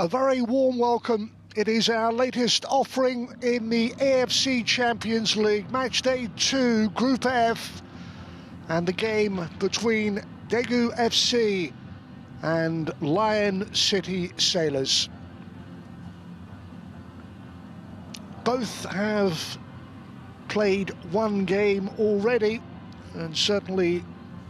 A very warm welcome. It is our latest offering in the AFC Champions League, match day 2, Group F, and the game between Daegu FC and Lion City Sailors. Both have played one game already, and certainly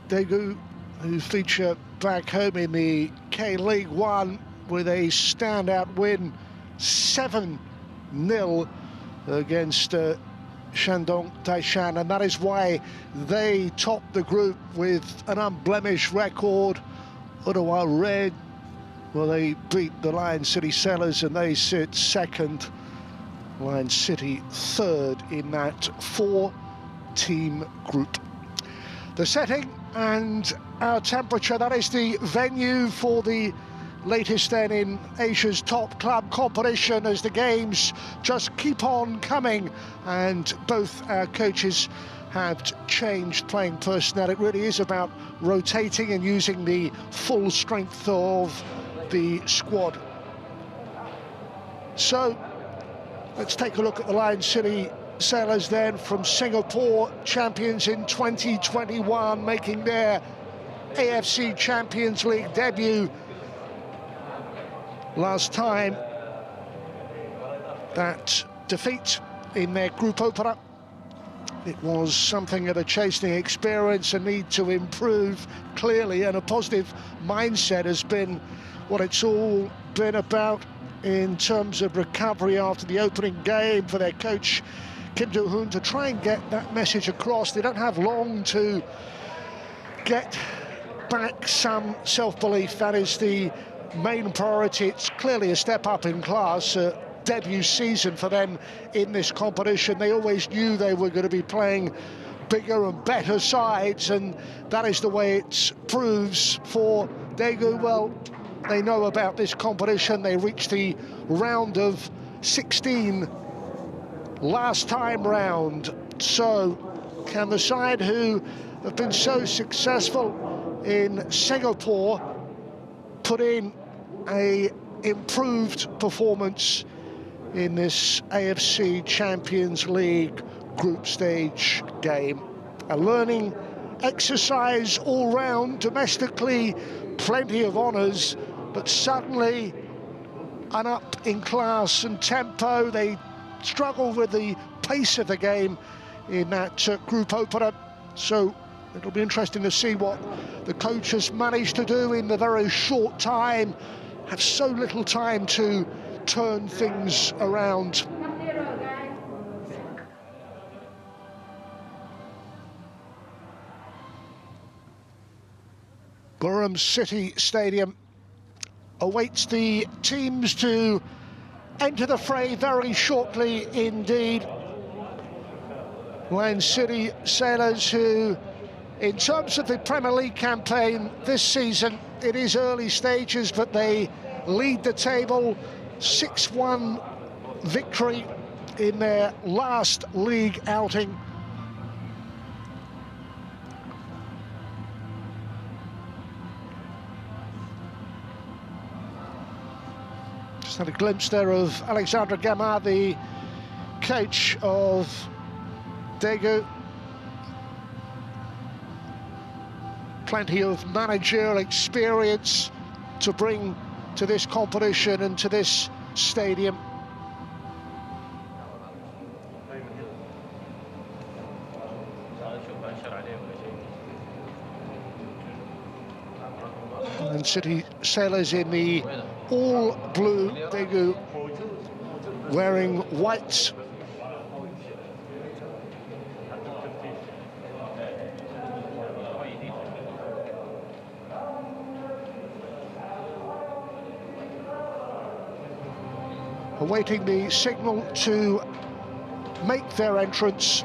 Daegu, who feature back home in the K-League 1 with a standout win 7-0 against Shandong Taishan, and that is why they top the group with an unblemished record. Ottawa Red, well, they beat the Lion City Sailors and they sit second. Lion City third in that 4-team group. The setting and our temperature, that is the venue for the latest then in Asia's top club competition, as the games just keep on coming and both our coaches have changed playing personnel. It really is about rotating and using the full strength of the squad. So let's take a look at the Lion City Sailors then, from Singapore, champions in 2021, making their AFC Champions League debut last time. That defeat in their group opener, it was something of a chastening experience, a need to improve clearly, and a positive mindset has been what it's all been about in terms of recovery after the opening game for their coach Kim Do-hoon, to try and get that message across. They don't have long to get back some self-belief. That is the main priority. It's clearly a step up in class, debut season for them in this competition. They always knew they were going to be playing bigger and better sides, and that is the way it proves for Daegu. Well, they know about this competition. They reached the round of 16 last time round. So can the side who have been so successful in Singapore put in a improved performance in this AFC Champions League group stage game? A learning exercise all round. Domestically, plenty of honours, but suddenly an up in class and tempo. They struggle with the pace of the game in that group opener. So it'll be interesting to see what the coach has managed to do in the very short time. Have so little time to turn things around. Buriram City Stadium awaits the teams to enter the fray very shortly indeed. Lion City Sailors, who, in terms of the Premier League campaign this season, it is early stages, but they lead the table. 6-1 victory in their last league outing. Just had a glimpse there of Alexandre Gamard, the coach of Daegu. Plenty of managerial experience to bring to this competition and to this stadium. And City Sailors in the all blue, Daegu wearing white. Awaiting the signal to make their entrance.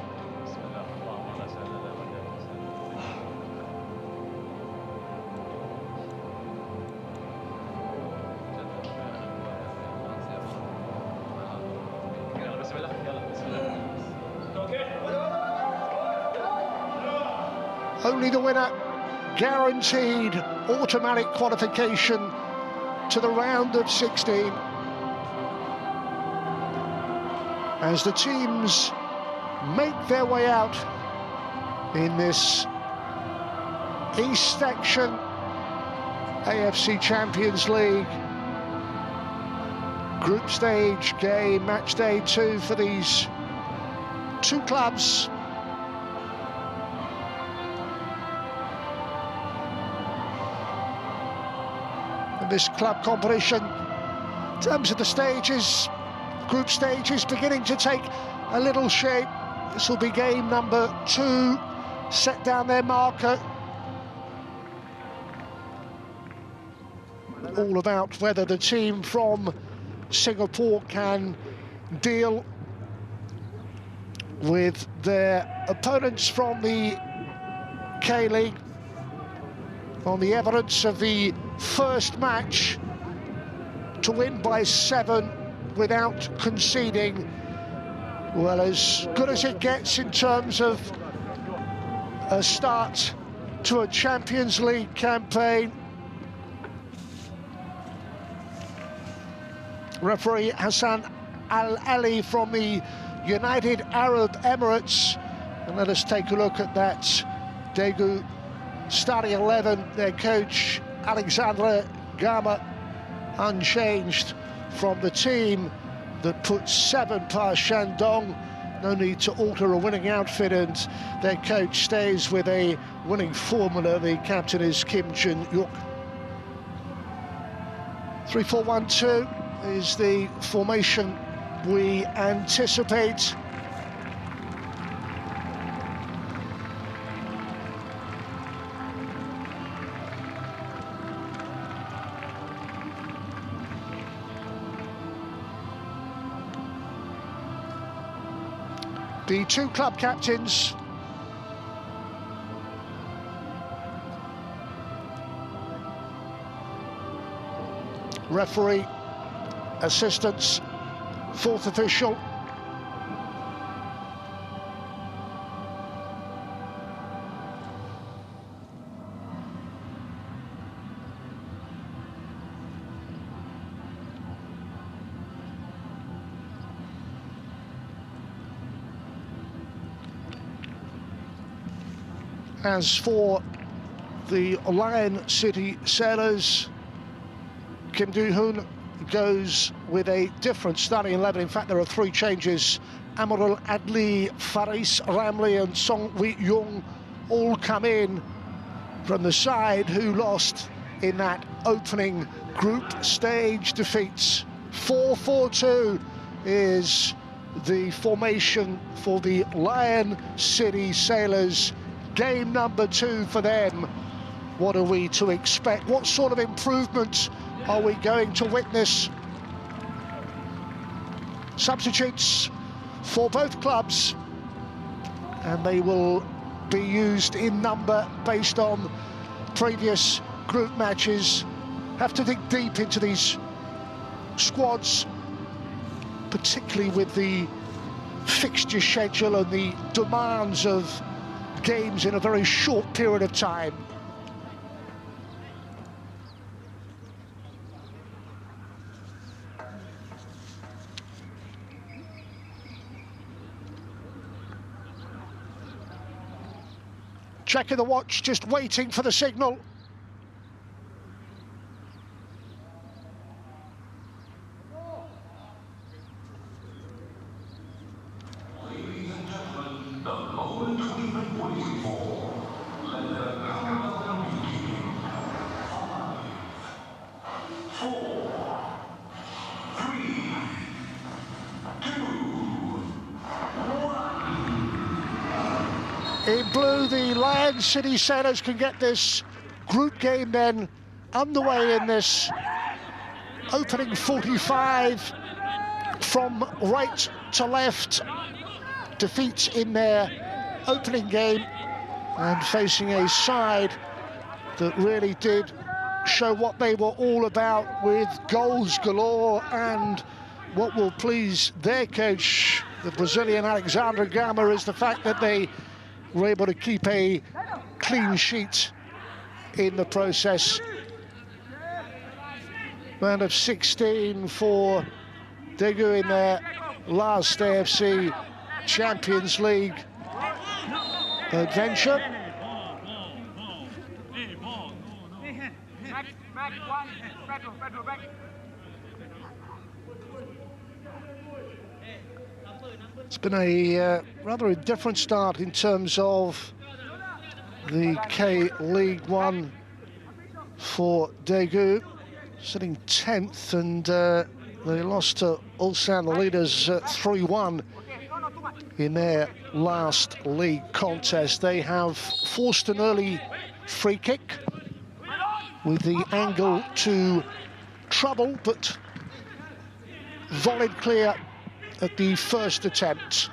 Only the winner guaranteed automatic qualification to the round of 16 as the teams make their way out in this East Section AFC Champions League group stage game, match day 2 for these two clubs. And this club competition, in terms of the stages, group stages, beginning to take a little shape. This will be game number 2, set down their marker. All about whether the team from Singapore can deal with their opponents from the K-League on the evidence of the first match to win by 7 without conceding. Well, as good as it gets in terms of a start to a Champions League campaign. Referee Hassan Al-Ali from the United Arab Emirates. And let us take a look at that Daegu starting 11. Their coach Alexandre Gama unchanged from the team that put 7 past Shandong. No need to alter a winning outfit, and their coach stays with a winning formula. The captain is Kim Jun-yuk. 3-4-1-2 is the formation we anticipate. The two club captains, referee, assistants, 4th official. As for the Lion City Sailors, Kim Do-hoon goes with a different starting 11. In fact, there are 3 changes. Amarul Adli, Faris Ramli and Song Wi-young all come in from the side who lost in that opening group stage defeats. 4-4-2 is the formation for the Lion City Sailors. Game number 2 for them. What are we to expect? What sort of improvement are we going to witness? Substitutes for both clubs, and they will be used in number based on previous group matches. Have to dig deep into these squads, particularly with the fixture schedule and the demands of games in a very short period of time. Checking the watch, just waiting for the signal. In blue, the Lion City Sailors can get this group game then underway in this opening 45 from right to left. Defeats in their opening game and facing a side that really did show what they were all about, with goals galore. And what will please their coach, the Brazilian Alexandre Gama, is the fact that they were able to keep a clean sheet in the process. Round of 16 for Daegu in their last AFC Champions League adventure. It's been a rather indifferent start in terms of the K-League 1 for Daegu, sitting 10th, and they lost to Ulsan, the leaders, 3-1 in their last league contest. They have forced an early free kick with the angle to trouble, but volleyed clear at the first attempt.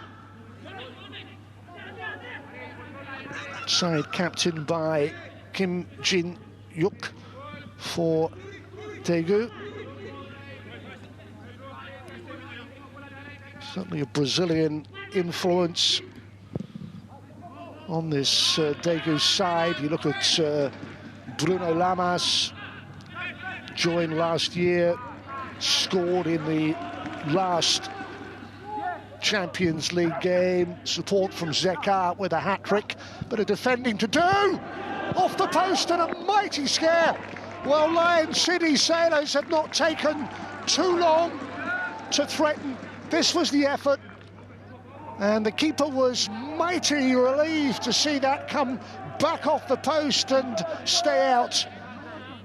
Side captained by Kim Jin-yuk for Daegu. Certainly a Brazilian influence on this Daegu side. You look at Bruno Lamas, joined last year, scored in the last Champions League game, support from Zekar with a hat-trick, but a defending to do, off the post, and a mighty scare. Well, Lion City Sailors have not taken too long to threaten. This was the effort, and the keeper was mightily relieved to see that come back off the post and stay out.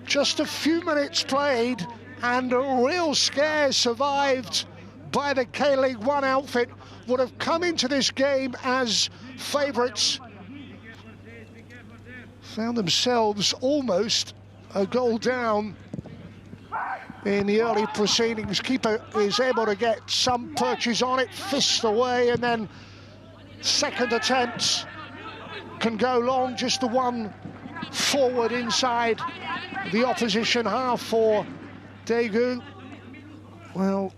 Just a few minutes played, and a real scare survived by the K-League 1 outfit. Would have come into this game as favourites. Found themselves almost a goal down in the early proceedings. Keeper is able to get some purchase on it, fist away, and then second attempt can go long, just the one forward inside the opposition half for Daegu. Well,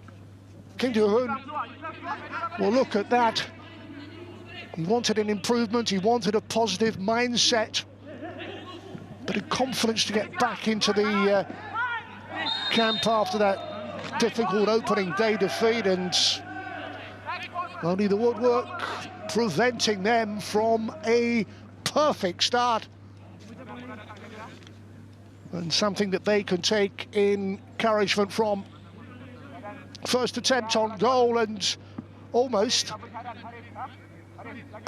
Kim Do-hoon will look at that. He wanted an improvement, he wanted a positive mindset, but a confidence to get back into the camp after that difficult opening day defeat, and only the woodwork preventing them from a perfect start. And something that they can take encouragement from. First attempt on goal, and almost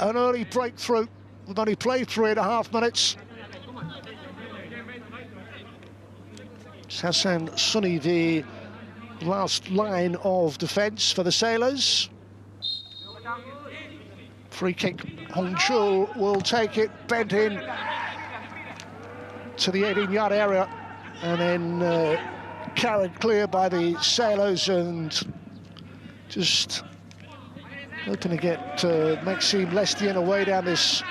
an early breakthrough. We've only played 3.5 minutes. It's Hassan Sunni, the last line of defence for the Sailors. Free kick, Hong Chul will take it, bent in to the 18-yard area, and then carried clear by the Sailors, and just hoping to get Maxime Lestienne away down this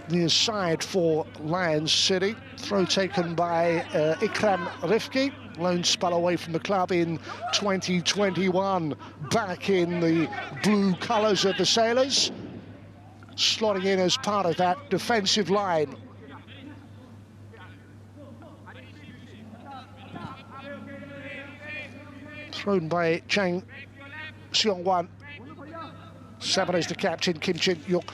near side for Lions City. Throw taken by Ikram Rifki, loan spell away from the club in 2021, back in the blue colours of the Sailors, slotting in as part of that defensive line. Thrown by Chang Seong-wan. 7 is the captain, Kim Jin-yuk.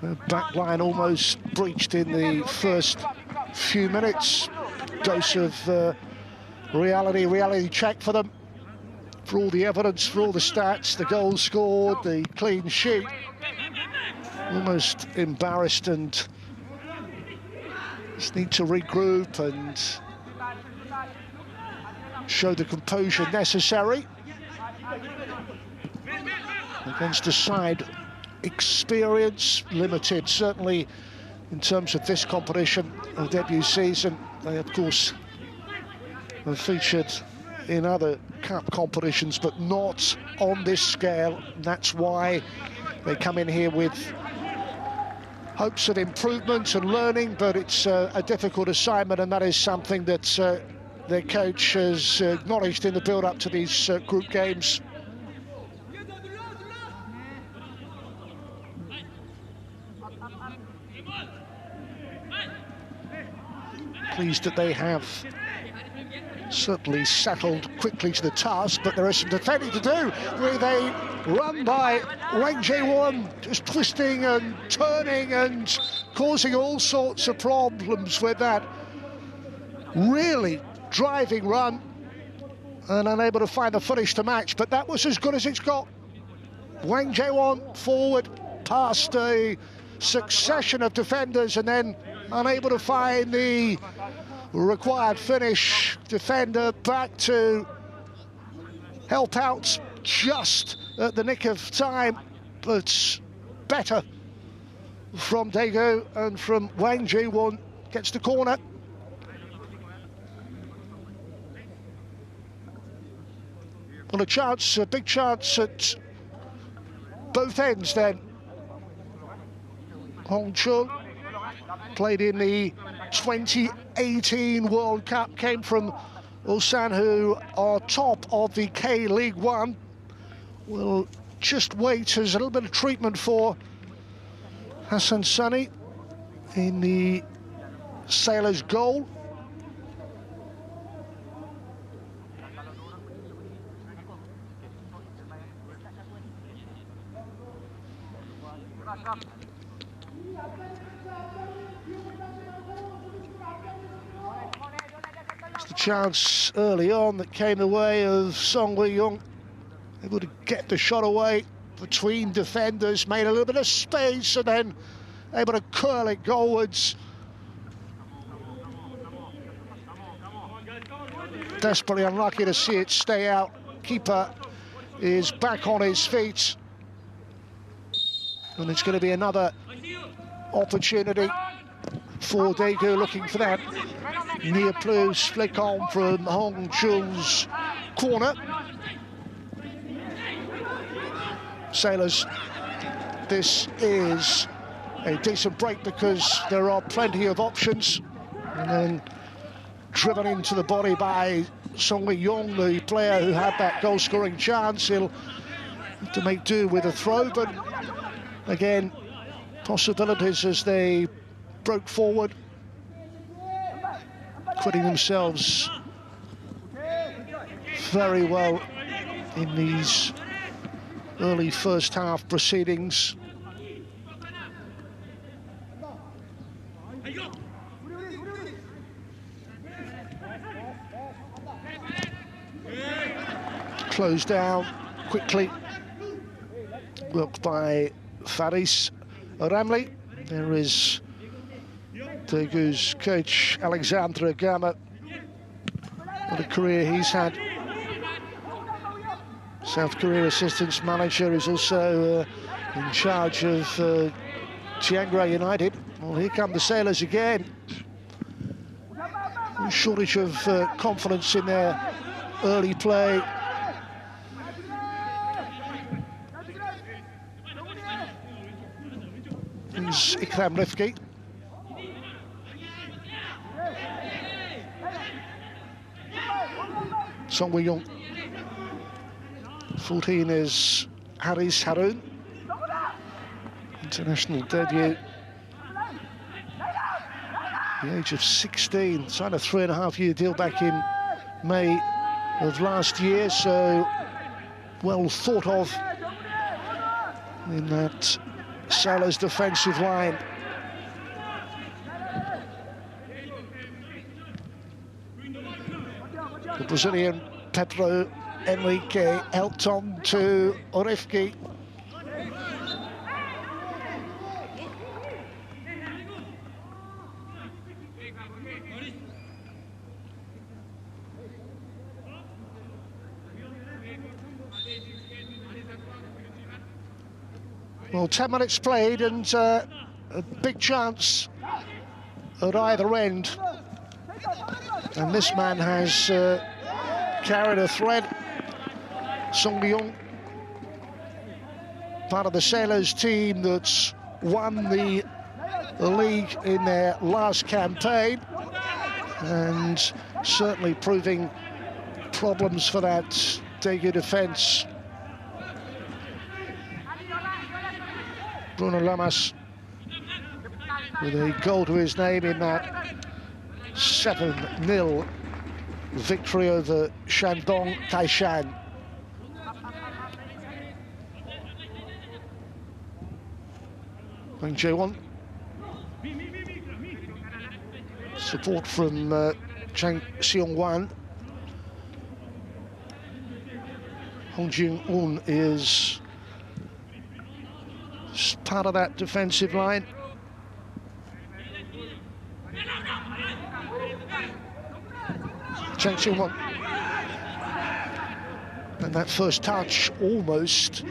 The back line almost breached in the first few minutes. Dose of reality check for them. For all the evidence, for all the stats, the goals scored, the clean sheet. Almost embarrassed, and just need to regroup and show the composure necessary against a side experience limited, certainly in terms of this competition, a debut season. They of course have featured in other cup competitions, but not on this scale. That's why they come in here with hopes of improvement and learning, but it's a difficult assignment, and that is something that their coach has acknowledged in the build-up to these group games. Pleased that they have certainly settled quickly to the task, but there is some defending to do with a run by Wang Jae-won, just twisting and turning and causing all sorts of problems with that really driving run, and unable to find the finish to match. But that was as good as it's got. Wang Jae-won forward past a succession of defenders and then unable to find the required finish. Defender back to help out just at the nick of time, but better from Daegu and from Wang Jae-won. Gets the corner. Well, a chance, a big chance at both ends then. Hong Chun played in the 2018 World Cup, came from Ulsan, who are top of the K-League 1. We'll just wait as a little bit of treatment for Hassan Sunny in the Sailors' goal. It's the chance early on that came the way of Song Wei-young, able to get the shot away between defenders, made a little bit of space and then able to curl it goalwards. Desperately unlucky to see it stay out. Keeper is back on his feet. And it's going to be another opportunity for Daegu, looking for that near plus flick on from Hong Chul's corner. Sailors, this is a decent break because there are plenty of options. And then driven into the body by Song Wei-young, the player who had that goal-scoring chance. He'll have to make do with a throw, but again, possibilities as they broke forward, putting themselves very well in these early first half proceedings. Closed down quickly, worked by Faris Ramli. There is Daegu's coach, Alexandre Gama. What a career he's had. South Korea assistant manager is also in charge of Chiang Rai United. Well, here come the Sailors again. No shortage of confidence in their early play. Here's Ikram Rifki. Song Wei-young. 14 is Haris Harun. International debut. The age of 16. Signed a 3.5-year deal back in May of last year, so well thought of in that Sailors defensive line. The Brazilian Pedro Henrique helped on to Rifki. Well, 10 minutes played and a big chance at either end. And this man has carried a thread. Song Wei-young, part of the Sailors team that's won the league in their last campaign, and certainly proving problems for that Daegu defence. Bruno Lamas with a goal to his name in that 7-0 victory over Shandong Taishan. Wang Jaewon. Support from Chang Seong-wan. Hong Jin-un is part of that defensive line. Chang Seong-wan. And that first touch almost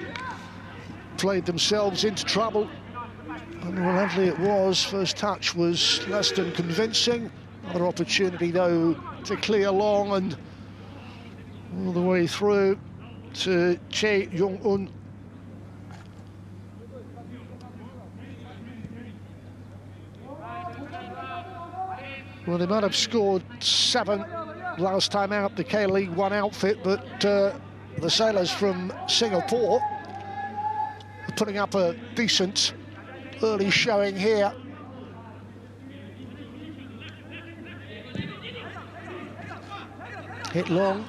played themselves into trouble. And lovely it was. First touch was less than convincing. Another opportunity, though, to clear long and all the way through to Chae Yong-un. Well, they might have scored 7 last time out, the K-League 1 outfit, but the sailors from Singapore are putting up a decent early showing here. Hit long,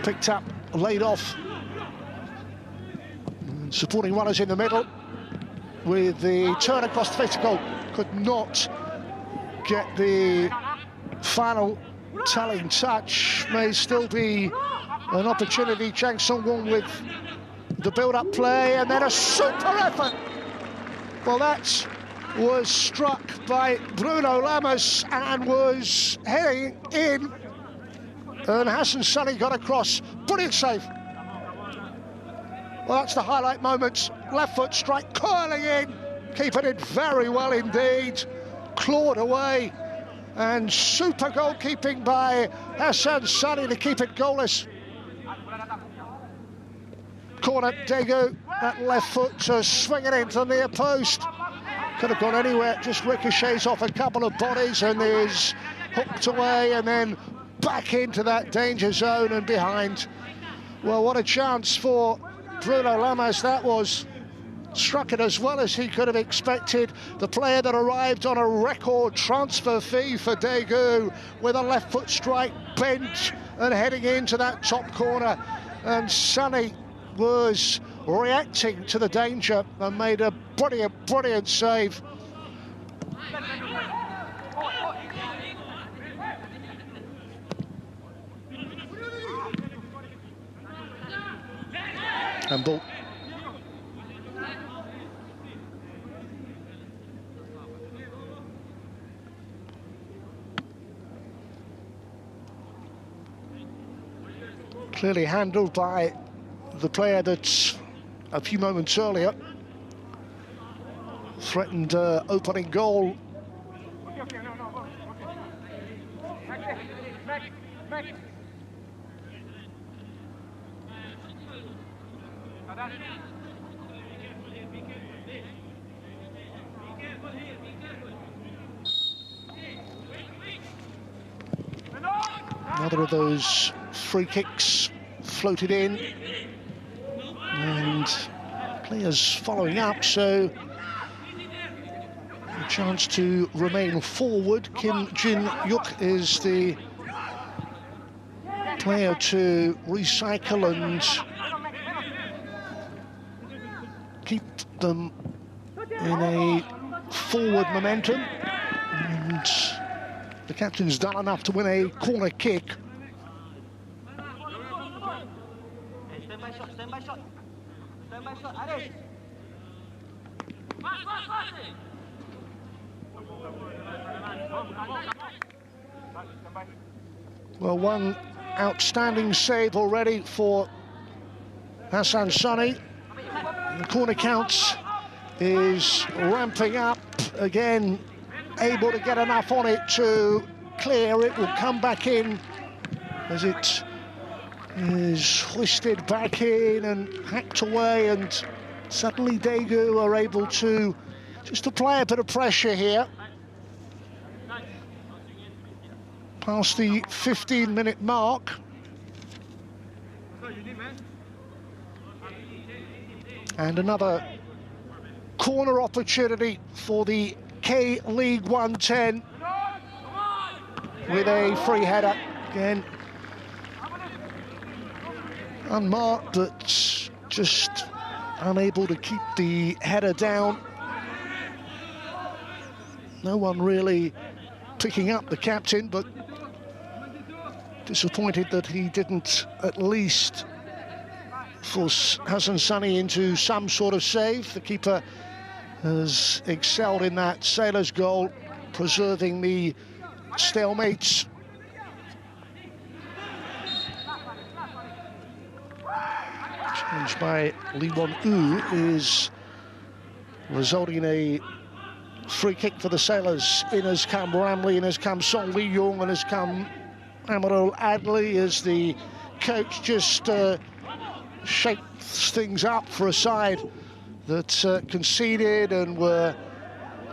picked up, laid off. And supporting runners in the middle with the turn across the face of goal. Could not get the final telling touch. May still be an opportunity. Chang Seong-wan with the build-up play, and then a super effort. Well, that was struck by Bruno Lamas and was heading in, and Hassan Sunny got across. Brilliant save. Well, that's the highlight moment. Left foot strike, curling in, keeper did very well indeed, clawed away, and super goalkeeping by Hassan Sunny to keep it goalless. Corner, Daegu, that left foot to swing it into the near post. Could have gone anywhere, just ricochets off a couple of bodies and is hooked away and then back into that danger zone and behind. Well, what a chance for Bruno Lamas that was. Struck it as well as he could have expected. The player that arrived on a record transfer fee for Daegu with a left foot strike, bent and heading into that top corner. And Sunny was reacting to the danger and made a brilliant save. And ball. Clearly handled by the player that a few moments earlier threatened opening goal. Another of those free kicks floated in, and players following up, so a chance to remain forward. Kim Jin-yuk is the player to recycle and keep them in a forward momentum, and the captain's done enough to win a corner kick. Well, one outstanding save already for Hassan Sunny. The corner counts is ramping up again, able to get enough on it to clear. It will come back in as it is hoisted back in and hacked away, and suddenly Daegu are able to just apply a bit of pressure here. Past the 15-minute mark. And another corner opportunity for the K-League 110 with a free header. Again, unmarked, but just unable to keep the header down. No one really picking up the captain, but disappointed that he didn't at least force Hassan Sunny into some sort of save. The keeper has excelled in that Sailors goal, preserving the stalemates. Challenge by Lee Won-woo is resulting in a free kick for the Sailors. In has come Ramley, in has come Song Lee-young, and has come Amarul Adley as the coach just shakes things up for a side that conceded and were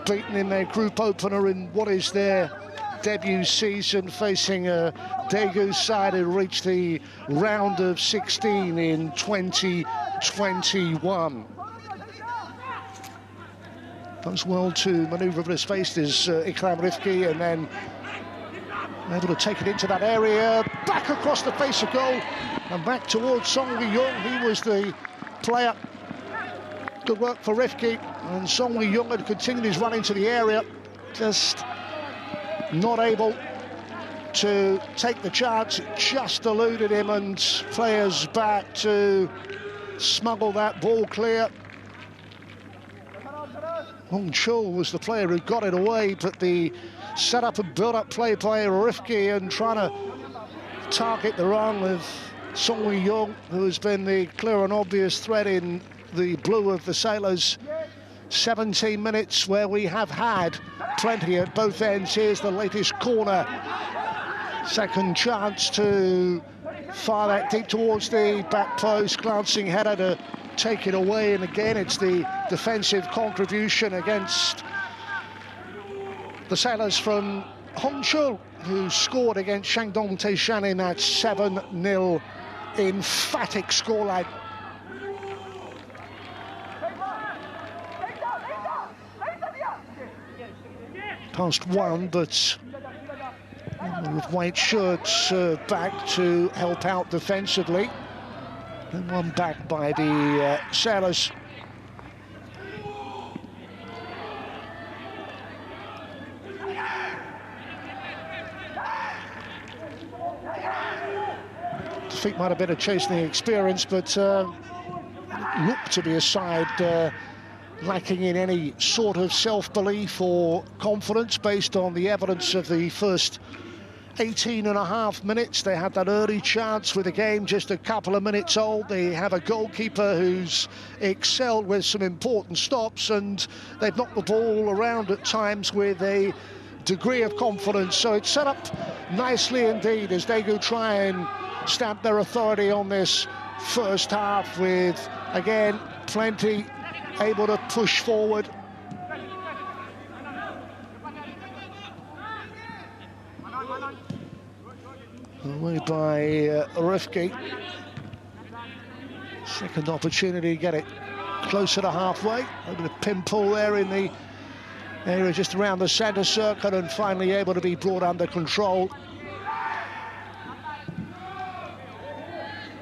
beaten in their group opener in what is their debut season, facing a Daegu side who reached the round of 16 in 2021. Does well to manoeuvre over his face is Ikram Rifki, and then able to take it into that area, back across the face of goal, and back towards Song Lee-young. He was the player. Good work for Rifki, and Song Lee-young had continued his run into the area, just not able to take the chance. It just eluded him, and players back to smuggle that ball clear. Hong Chul was the player who got it away, but the set-up and build-up play by Rifki and trying to target the run of Song Lee-young, who has been the clear and obvious threat in the blue of the Sailors. 17 minutes where we have had plenty at both ends. Here's the latest corner. Second chance to fire that deep towards the back post. Glancing header to take it away, and again it's the defensive contribution against the Sailors from Hong Chul, who scored against Shandong Taishan in that 7-0 emphatic scoreline. Past one, but with white shirts back to help out defensively. And one back by the Sailors. Defeat might have been a chastening experience, but looked to be a side lacking in any sort of self-belief or confidence based on the evidence of the first 18.5 minutes. They had that early chance with the game just a couple of minutes old. They have a goalkeeper who's excelled with some important stops, and they've knocked the ball around at times with a degree of confidence. So it's set up nicely indeed as Daegu try and stamp their authority on this first half with, again, plenty able to push forward. Away by Rifki. Second opportunity to get it closer to halfway. A bit of pin-pull there in the area just around the centre circle, and finally able to be brought under control.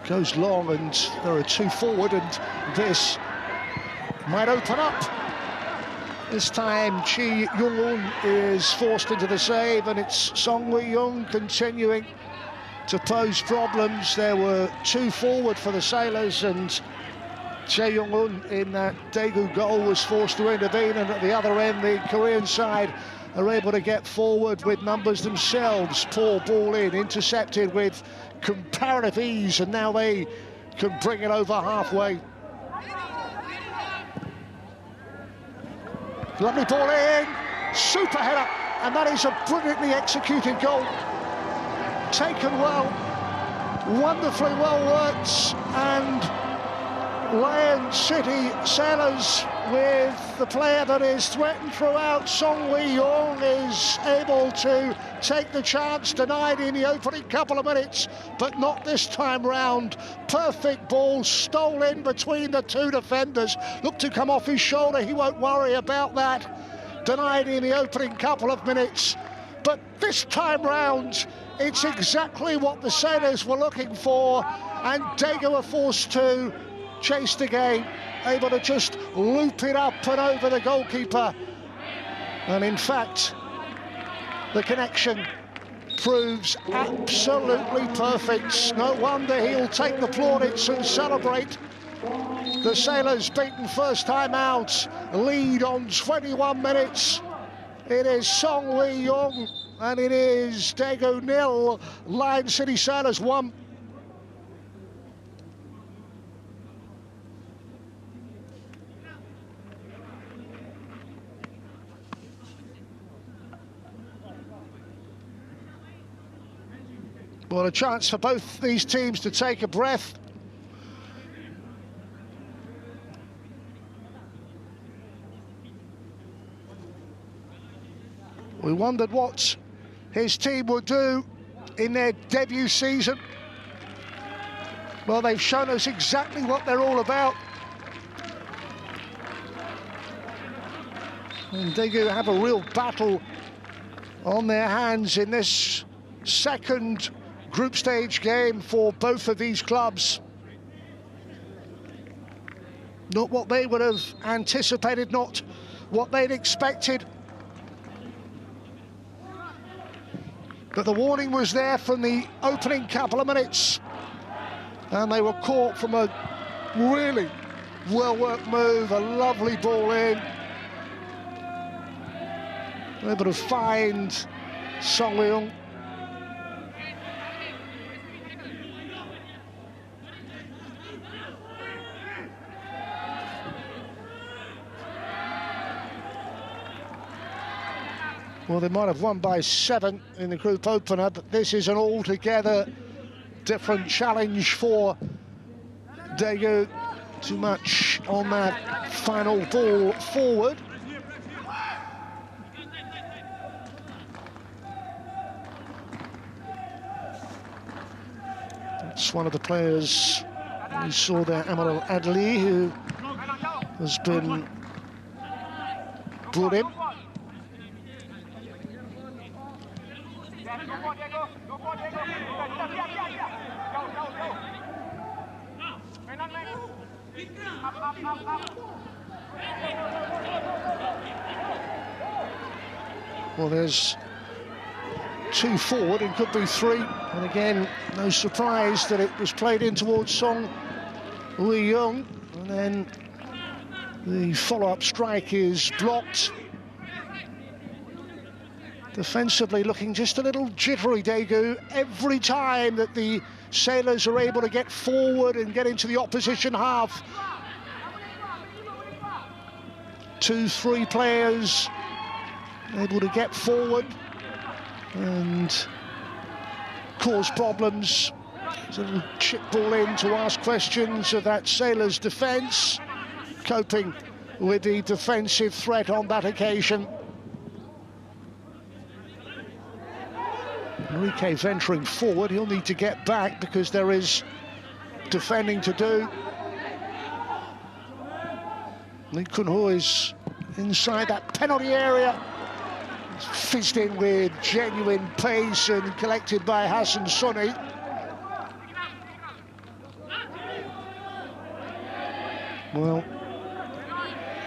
Goes long, and there are two forward, and this might open up. This time Chi Young-un is forced into the save, and it's Song Lee-young continuing to pose problems. There were two forward for the Sailors, and Chae Young-un in that Daegu goal was forced to intervene, and at the other end the Korean side are able to get forward with numbers themselves. Poor ball in, intercepted with comparative ease, and now they can bring it over halfway. Lovely ball in, super header, and that is a brilliantly executed goal. Taken well, wonderfully well worked, and Lion City Sailors, with the player that is threatened throughout, Song Wei-young, is able to take the chance, denied in the opening couple of minutes, but not this time round. Perfect ball, stole in between the two defenders, looked to come off his shoulder, he won't worry about that. Denied in the opening couple of minutes, but this time round, it's exactly what the Sailors were looking for, and Daegu are forced to chase the game, able to just loop it up and over the goalkeeper. And in fact, the connection proves absolutely perfect. No wonder he'll take the plaudits and celebrate. The Sailors beaten first time out, lead on 21 minutes. It is Song Wei-young and it is Daegu 0, Lion City Sailors 1. Well, a chance for both these teams to take a breath. We wondered what his team would do in their debut season. Well, they've shown us exactly what they're all about. And Daegu have a real battle on their hands in this second group stage game for both of these clubs. Not what they would have anticipated, not what they'd expected. But the warning was there from the opening couple of minutes, and they were caught from a really well-worked move, a lovely ball in. Able to find Song Wei-young. Well, they might have won by 7 in the group opener, but this is an altogether different challenge for Daegu. Too much on that final ball forward. That's one of the players we saw there, Amal Adli, who has been brought in. Well, there's 2 forward, it could be 3, and again, no surprise that it was played in towards Song Wei-young, and then the follow-up strike is blocked. Defensively looking just a little jittery, Daegu. Every time that the Sailors are able to get forward and get into the opposition half, 2-3 players able to get forward and cause problems. There's a little chip ball in to ask questions of that Sailors defence, coping with the defensive threat on that occasion. Enrique venturing forward, he'll need to get back because there is defending to do. Lee Kun-ho is inside that penalty area. Fizzed in with genuine pace and collected by Hassan Sonny. Well,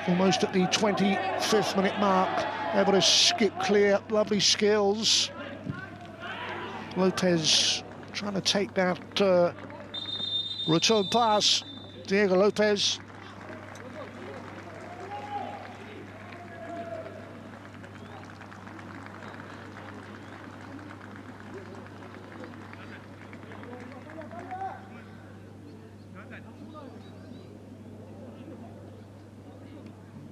almost at the 25th minute mark, able to skip clear, lovely skills. Lopez trying to take that return pass. Diego Lopez.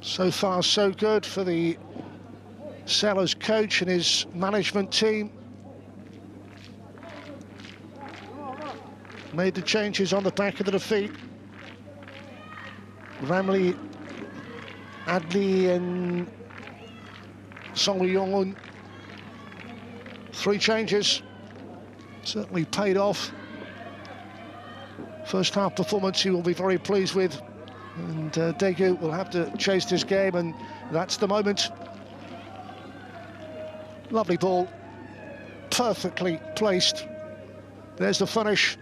So far, so good for the Sailors coach and his management team. Made the changes on the back of the defeat. Ramli, Adli and Song Yong-un. 3 changes, certainly paid off. First half performance he will be very pleased with, and Daegu will have to chase this game, and that's the moment. Lovely ball, perfectly placed. There's the finish.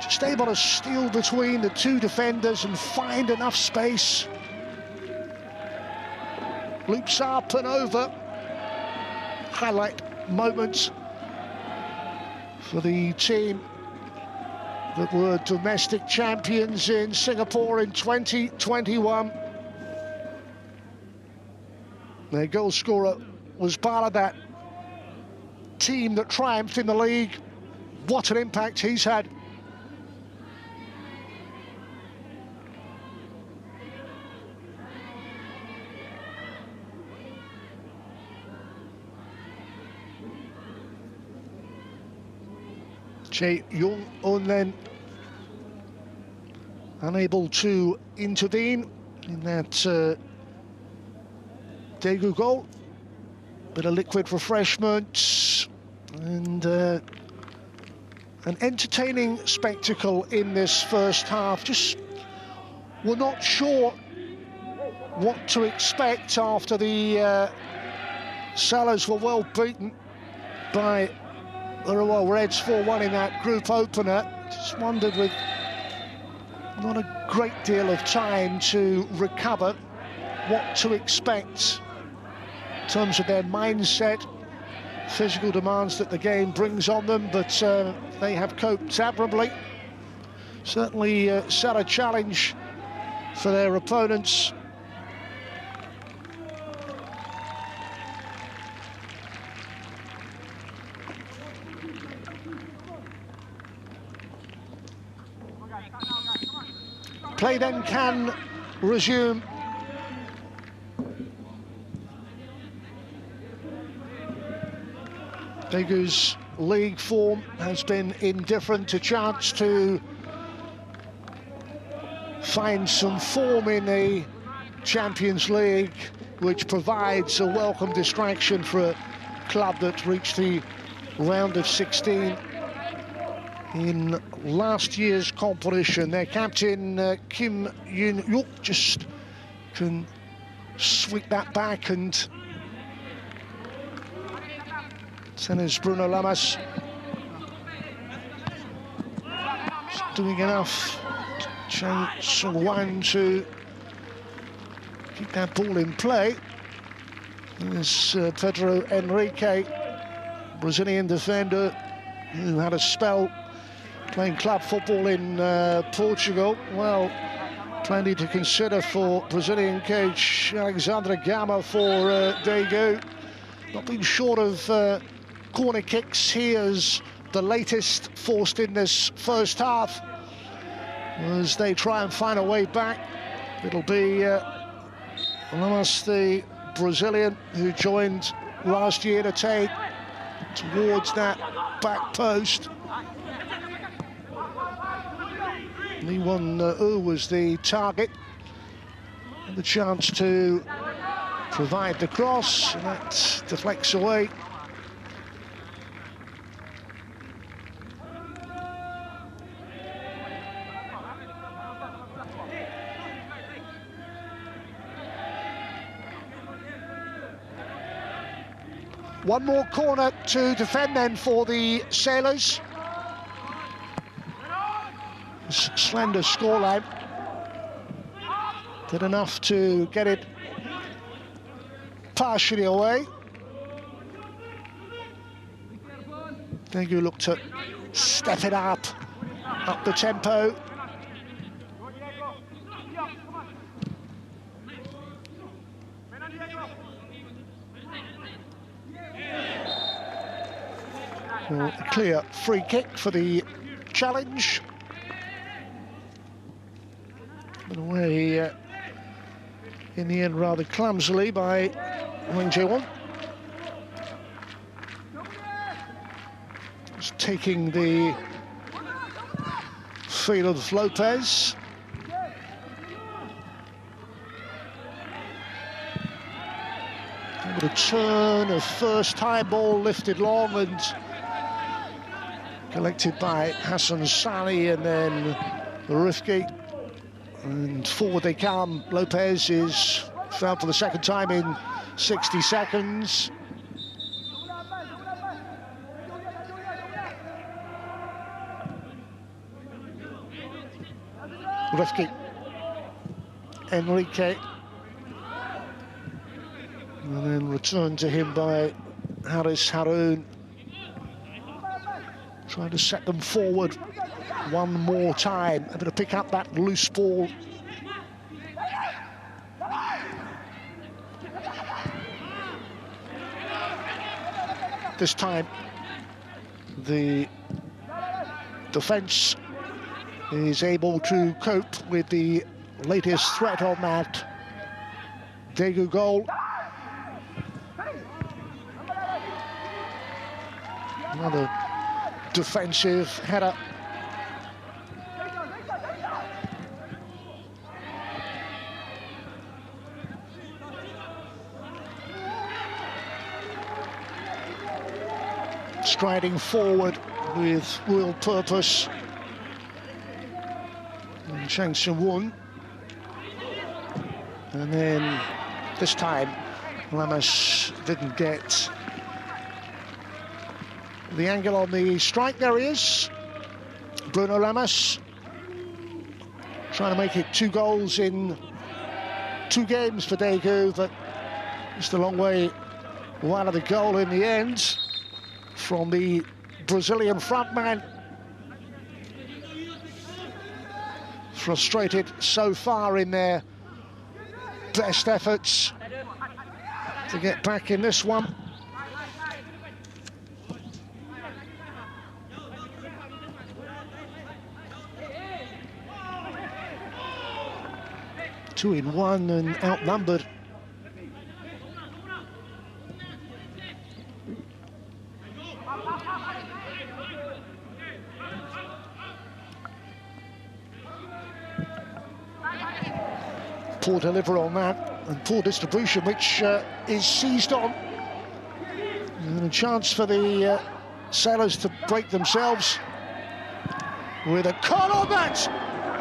Just able to steal between the 2 defenders and find enough space. Loops up and over. Highlight moments for the team that were domestic champions in Singapore in 2021. Their goal scorer was part of that team that triumphed in the league. What an impact he's had. Jae Young-un then unable to intervene in that Daegu goal. Bit of liquid refreshment and an entertaining spectacle in this first half. Just we're not sure what to expect after the Sailors were well beaten by Buriram Reds 4-1 in that group opener. Just wondered, with not a great deal of time to recover, what to expect in terms of their mindset, physical demands that the game brings on them, but they have coped admirably. Certainly set a challenge for their opponents. Play then can resume. Daegu's league form has been indifferent. A chance to find some form in the Champions League, which provides a welcome distraction for a club that reached the round of 16 in last year's competition. Their captain Kim Yoon-yuk just can sweep that back, and Tennis Bruno Lamas doing enough. Chang Sung-wan to keep that ball in play. There's Pedro Henrique, Brazilian defender who had a spell playing club football in Portugal. Well, plenty to consider for Brazilian coach Alexandre Gama for Daegu. Not been short of corner kicks. Here's the latest forced in this first half as they try and find a way back. It'll be Lamas, the Brazilian who joined last year, to take towards that back post. Lee Won-woo was the target, and the chance to provide the cross, and that deflects away. One more corner to defend then for the Sailors. Slender scoreline, did enough to get it partially away. Daegu looked to step it up the tempo. A clear free kick for the challenge. But away in the end rather clumsily by Wang Jae-won. taking the feet of Lopez. Able to turn a first high ball lifted long and collected by Hassan Sali, and then Rifki. And forward they come. Lopez is fouled for the second time in 60 seconds. Rifki, Enrique, and then returned to him by Haris Haroun, trying to set them forward one more time, able to pick up that loose ball. This time the defence is able to cope with the latest threat on that Daegu goal. Another defensive header. Striding forward with real purpose. And Chang Seung-won. And then this time Lamas didn't get the angle on the strike. There he is, Bruno Lamas, trying to make it 2 goals in 2 games for Daegu, but just a long way out of the goal in the end from the Brazilian frontman. Frustrated so far in their best efforts to get back in this one. Two in one and outnumbered. Poor delivery on that, and poor distribution, which is seized on. And a chance for the Sailors to break themselves with a cut on that,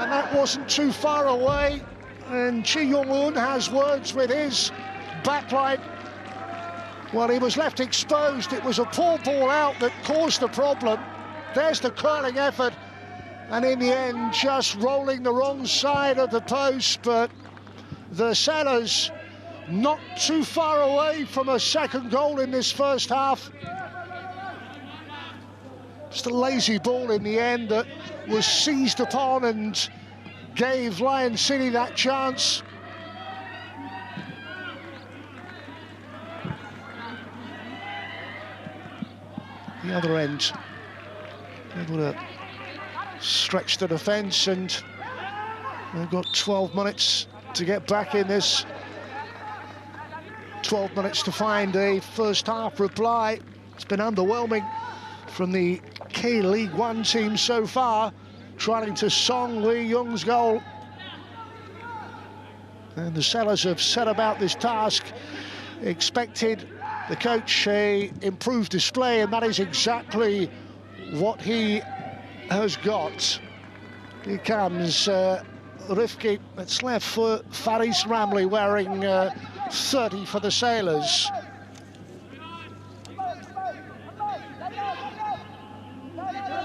and that wasn't too far away. And Chi Young-un has words with his backline. Well, he was left exposed. It was a poor ball out that caused the problem. There's the curling effort, and in the end, just rolling the wrong side of the post. But the Sailors not too far away from a second goal in this first half. Just a lazy ball in the end that was seized upon and gave Lion City that chance. The other end, able to stretch the defence, and they've got 12 minutes to get back in this. 12 minutes to find a first half reply. It's been underwhelming from the K-League 1 team so far, trying to Song Lee-young's goal. And the Sailors have set about this task, expected the coach a improved display, and that is exactly what he has got. Here comes Rifki. It's left for Faris Ramli, wearing 30 for the Sailors.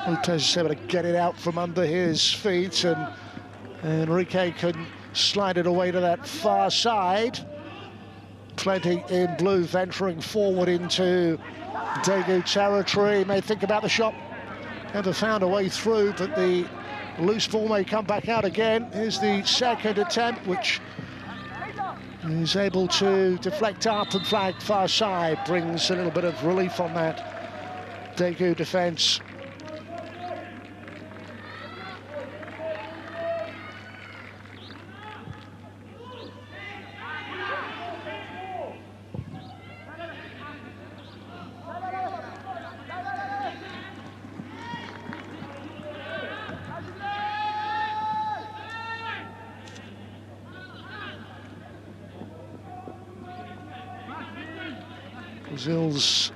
Lopez is able to get it out from under his feet, and Enrique can slide it away to that far side. Plenty in blue venturing forward into Daegu territory. May think about the shot. Never found a way through, but the loose ball may come back out again. Here's the second attempt, which is able to deflect up and flag far side. Brings a little bit of relief on that Daegu defence. Brazil's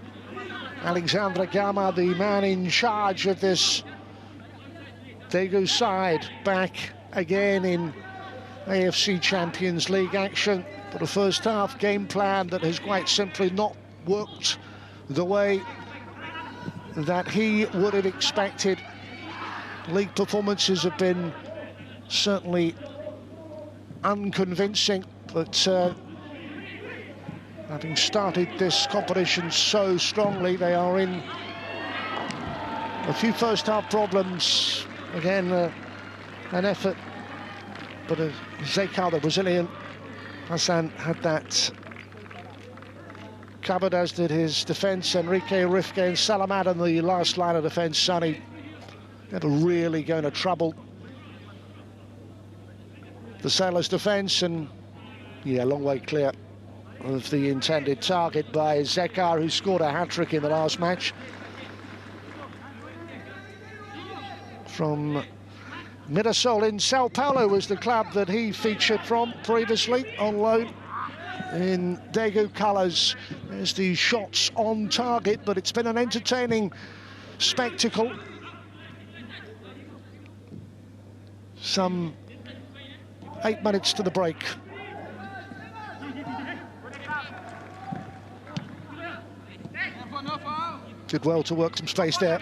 Alexandre Gama, the man in charge of this Daegu side, back again in AFC Champions League action, but a first half game plan that has quite simply not worked the way that he would have expected. League performances have been certainly unconvincing, but having started this competition so strongly, they are in a few first half problems. Again, an effort, but Zeca, the Brazilian, Hassan had that covered, as did his defence, Enrique, Rifke and Salamat, and the last line of defence, Sonny, never really going to trouble the Sailors' defence, and yeah, a long way clear of the intended target by Zeca, who scored a hat-trick in the last match. From Mirassol in Sao Paulo was the club that he featured from previously on loan in Daegu colours. There's the shots on target, but it's been an entertaining spectacle. Some 8 minutes to the break. Did well to work some space there.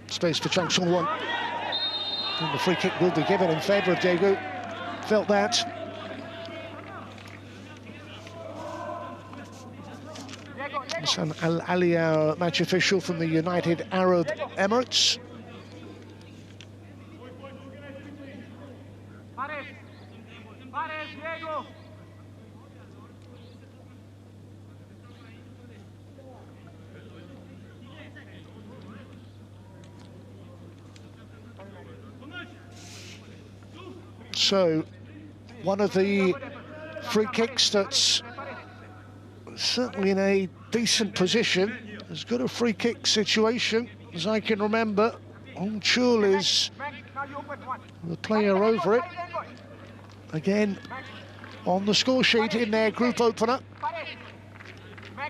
Space for Chang Sung-won. And the free kick will be given in favour of Daegu. Felt that. Hassan Al-Aliya, match official from the United Arab Emirates. So, one of the free kicks that's certainly in a decent position, as good a free kick situation as I can remember. Hong Chul is the player over it. Again, on the score sheet in their group opener.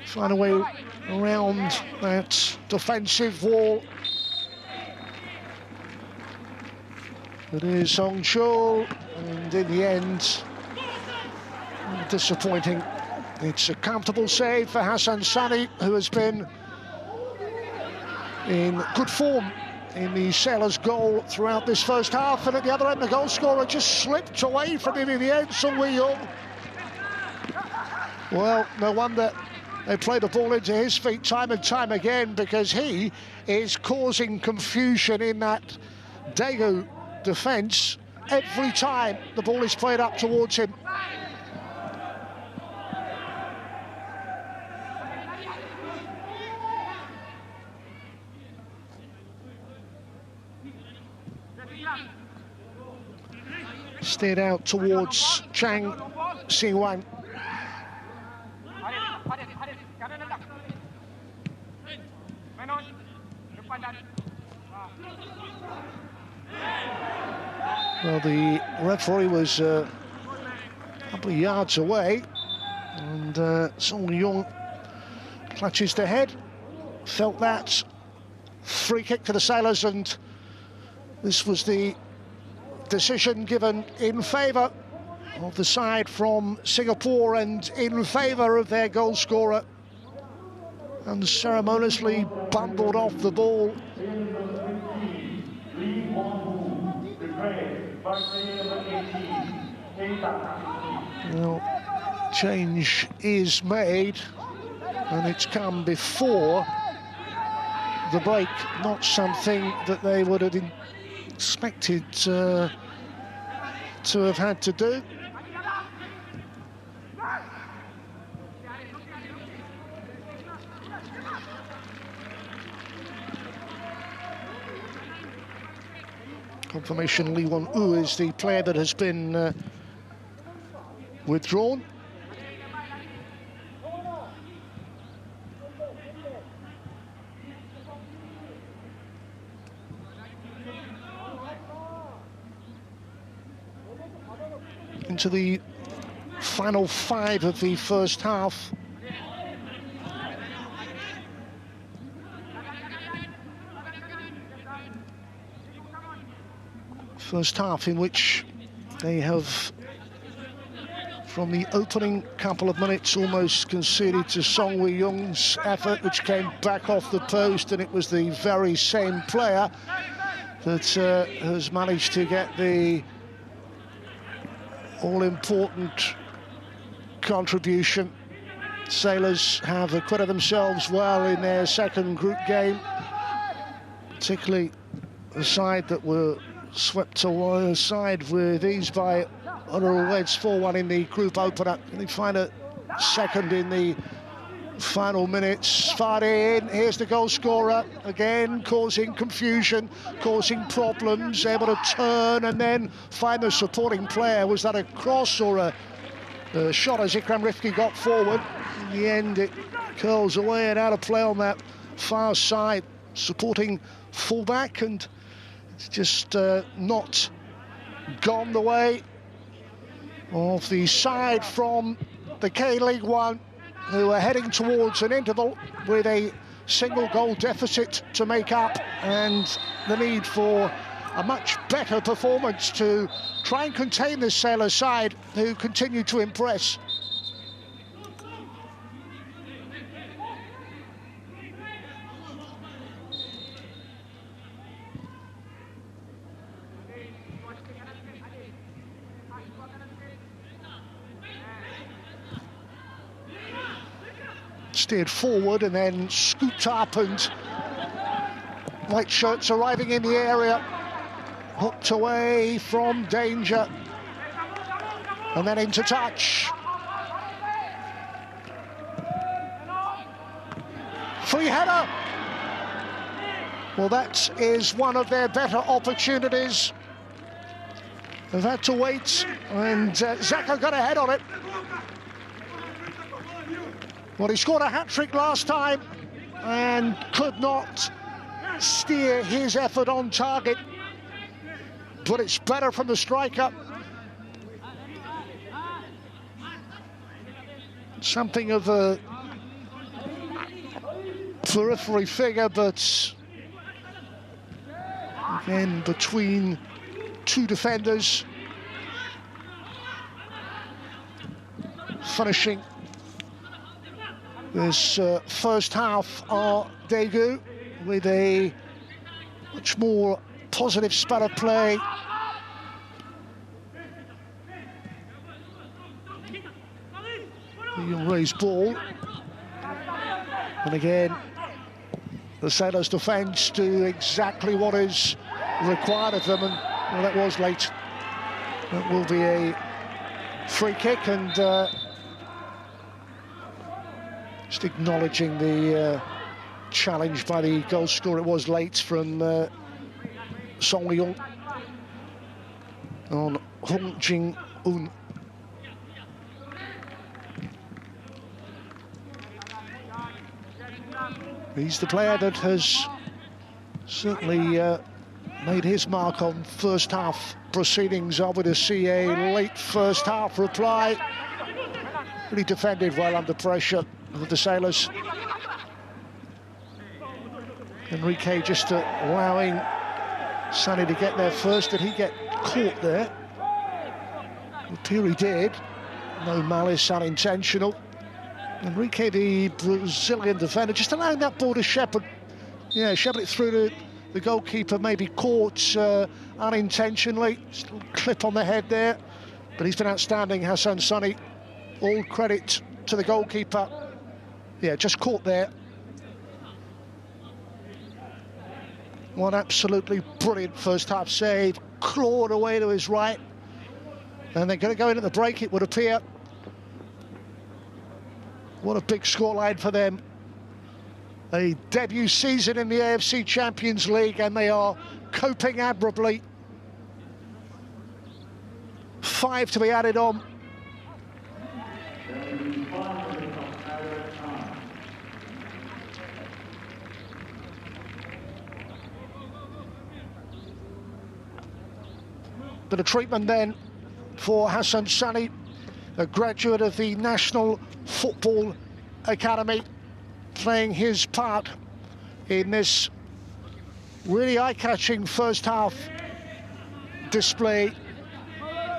Find a way around that defensive wall. It is Hong Chul, and in the end, disappointing. It's a comfortable save for Hassan Sani, who has been in good form in the Sailors' goal throughout this first half, and at the other end, the goal scorer just slipped away from him in the end, Sung Wee-young. Well, no wonder they play the ball into his feet time and time again, because he is causing confusion in that Daegu defence every time the ball is played up towards him. Steered out towards Chang Sing-wan. Well, the referee was a couple of yards away, and Song Wee-young clutches the head. Felt that. Free kick to the Sailors, and this was the decision given in favour of the side from Singapore and in favour of their goal scorer. Unceremoniously bundled off the ball. Well, change is made, and it's come before the break, not something that they would have expected to have had to do. Confirmation, Lee Won-woo is the player that has been withdrawn. into the final 5 of the first half. First half in which they have, from the opening couple of minutes, almost conceded to Song Wi-young's effort, which came back off the post, and it was the very same player that has managed to get the all-important contribution. Sailors have acquitted themselves well in their second group game, particularly the side that were swept aside with ease by Honourable Reds 4-1 in the group opener. And they find a second in the final minutes. Fadi in, here's the goal scorer, again causing confusion, causing problems, able to turn and then find the supporting player. Was that a cross or a shot as Ikram Rifki got forward? In the end, it curls away and out of play on that far side, supporting fullback, and it's just not gone the way of the side from the K-League One, who are heading towards an interval with a single goal deficit to make up, and the need for a much better performance to try and contain this Sailors side, who continue to impress. Steered forward and then scooped up, and white shirts arriving in the area, hooked away from danger and then into touch. Free header. Well, that is one of their better opportunities. They've had to wait, and Zaka got a head on it. Well, he scored a hat-trick last time and could not steer his effort on target, but it's better from the striker. Something of a periphery figure, but again, between two defenders, finishing this first half are Daegu with a much more positive spell of play. The raised ball, and again the Sailors' defence do exactly what is required of them, and well, that was late. That will be a free kick, and just acknowledging the challenge by the goal scorer. It was late from Song Wi-young on Hong Jing-un. He's the player that has certainly made his mark on first half proceedings. Are we to see a late first half reply? Really defended well under pressure with the Sailors. Enrique just allowing Sonny to get there first. Did he get caught there? It appears he did. No malice, unintentional. Enrique, the Brazilian defender, just allowing that ball to shepherd. Yeah, shepherd it through the goalkeeper, maybe caught unintentionally. Just a little clip on the head there. But he's been outstanding, Hassan Sonny. All credit to the goalkeeper. Yeah, just caught there. One absolutely brilliant first half save. Clawed away to his right. And they're going to go into the break, it would appear. What a big scoreline for them. A debut season in the AFC Champions League, and they are coping admirably. 5 to be added on. Bit of treatment then for Hassan Sani, a graduate of the National Football Academy, playing his part in this really eye-catching first half display.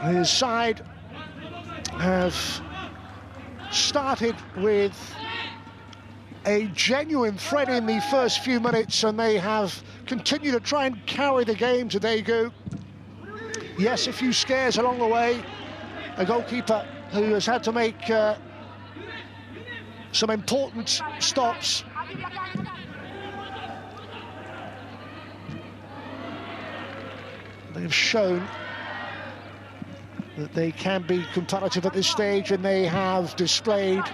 His side have started with a genuine threat in the first few minutes, and they have continued to try and carry the game to Daegu. Yes, a few scares along the way. A goalkeeper who has had to make some important stops. They've shown that they can be competitive at this stage, and they have displayed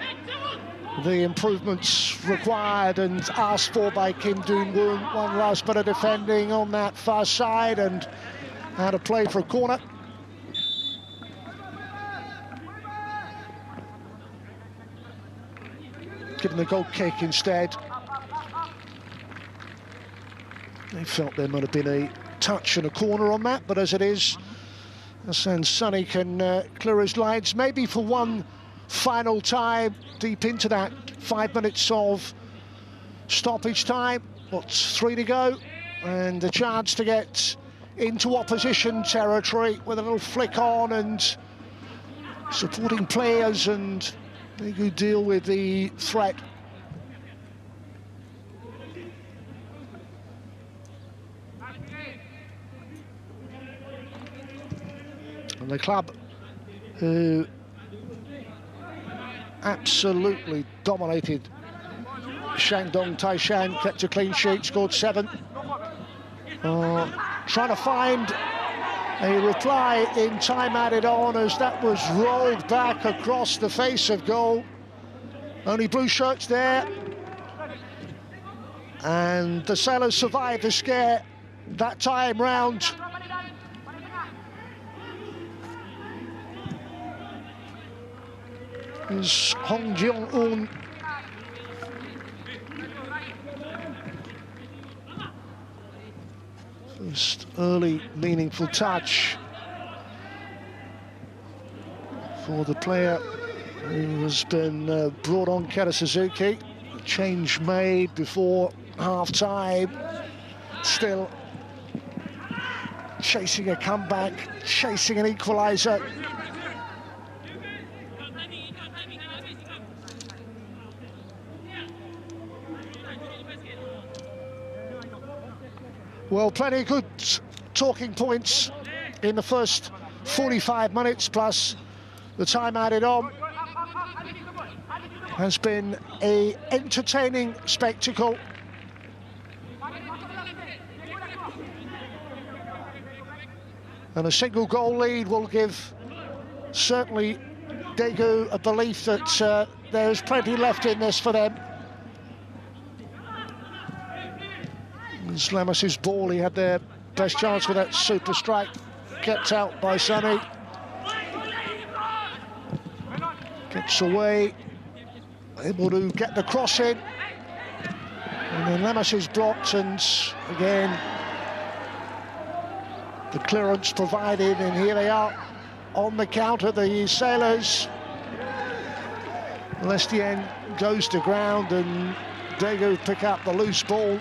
the improvements required and asked for by Kim Doon-woon. One last bit of defending on that far side, and how to play for a corner. Given the goal kick instead. They felt there might have been a touch and a corner on that, but as it is, Hassan Sani can clear his lines, maybe for one final time, deep into that 5 minutes of stoppage time. What's 3 to go, and a chance to get into opposition territory with a little flick on and supporting players, and they could deal with the threat. And the club, who absolutely dominated Shandong Taishan, kept a clean sheet, scored 7. Trying to find a reply in time added on, as that was rolled back across the face of goal. Only blue shirts there. And the Sailors survived the scare that time round. Is Hong Jeong-un. First early meaningful touch for the player who has been brought on, Kata Suzuki. A change made before half-time. Still chasing a comeback, chasing an equaliser. Well, plenty of good talking points in the first 45 minutes, plus the time added on. Has been an entertaining spectacle. And a single goal lead will give certainly Daegu a belief that there's plenty left in this for them. Lamas's ball, he had their best chance with that super strike, kept out by Sani. Gets away, able to get the cross in. And then Lamas is blocked, and again, the clearance provided, and here they are on the counter, the Sailors. Lestienne goes to ground, and Daegu pick up the loose ball.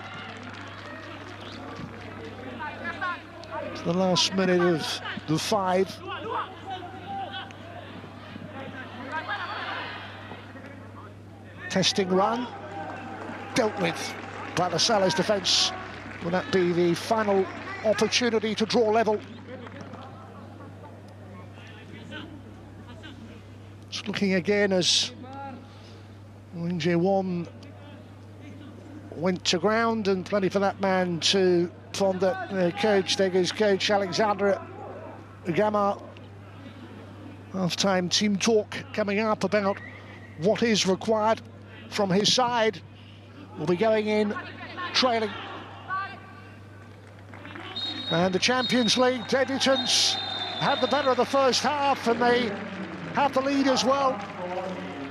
The last minute of the 5. Testing run, dealt with by the Sailors defence. Will that be the final opportunity to draw level? Just looking again as Wing Jae-won went to ground, and plenty for that man to ponder. Coach, Daegu's coach, Alexander Gamma. Half-time team talk coming up about what is required from his side. Will be going in trailing. And the Champions League debutants had the better of the first half, and they have the lead as well.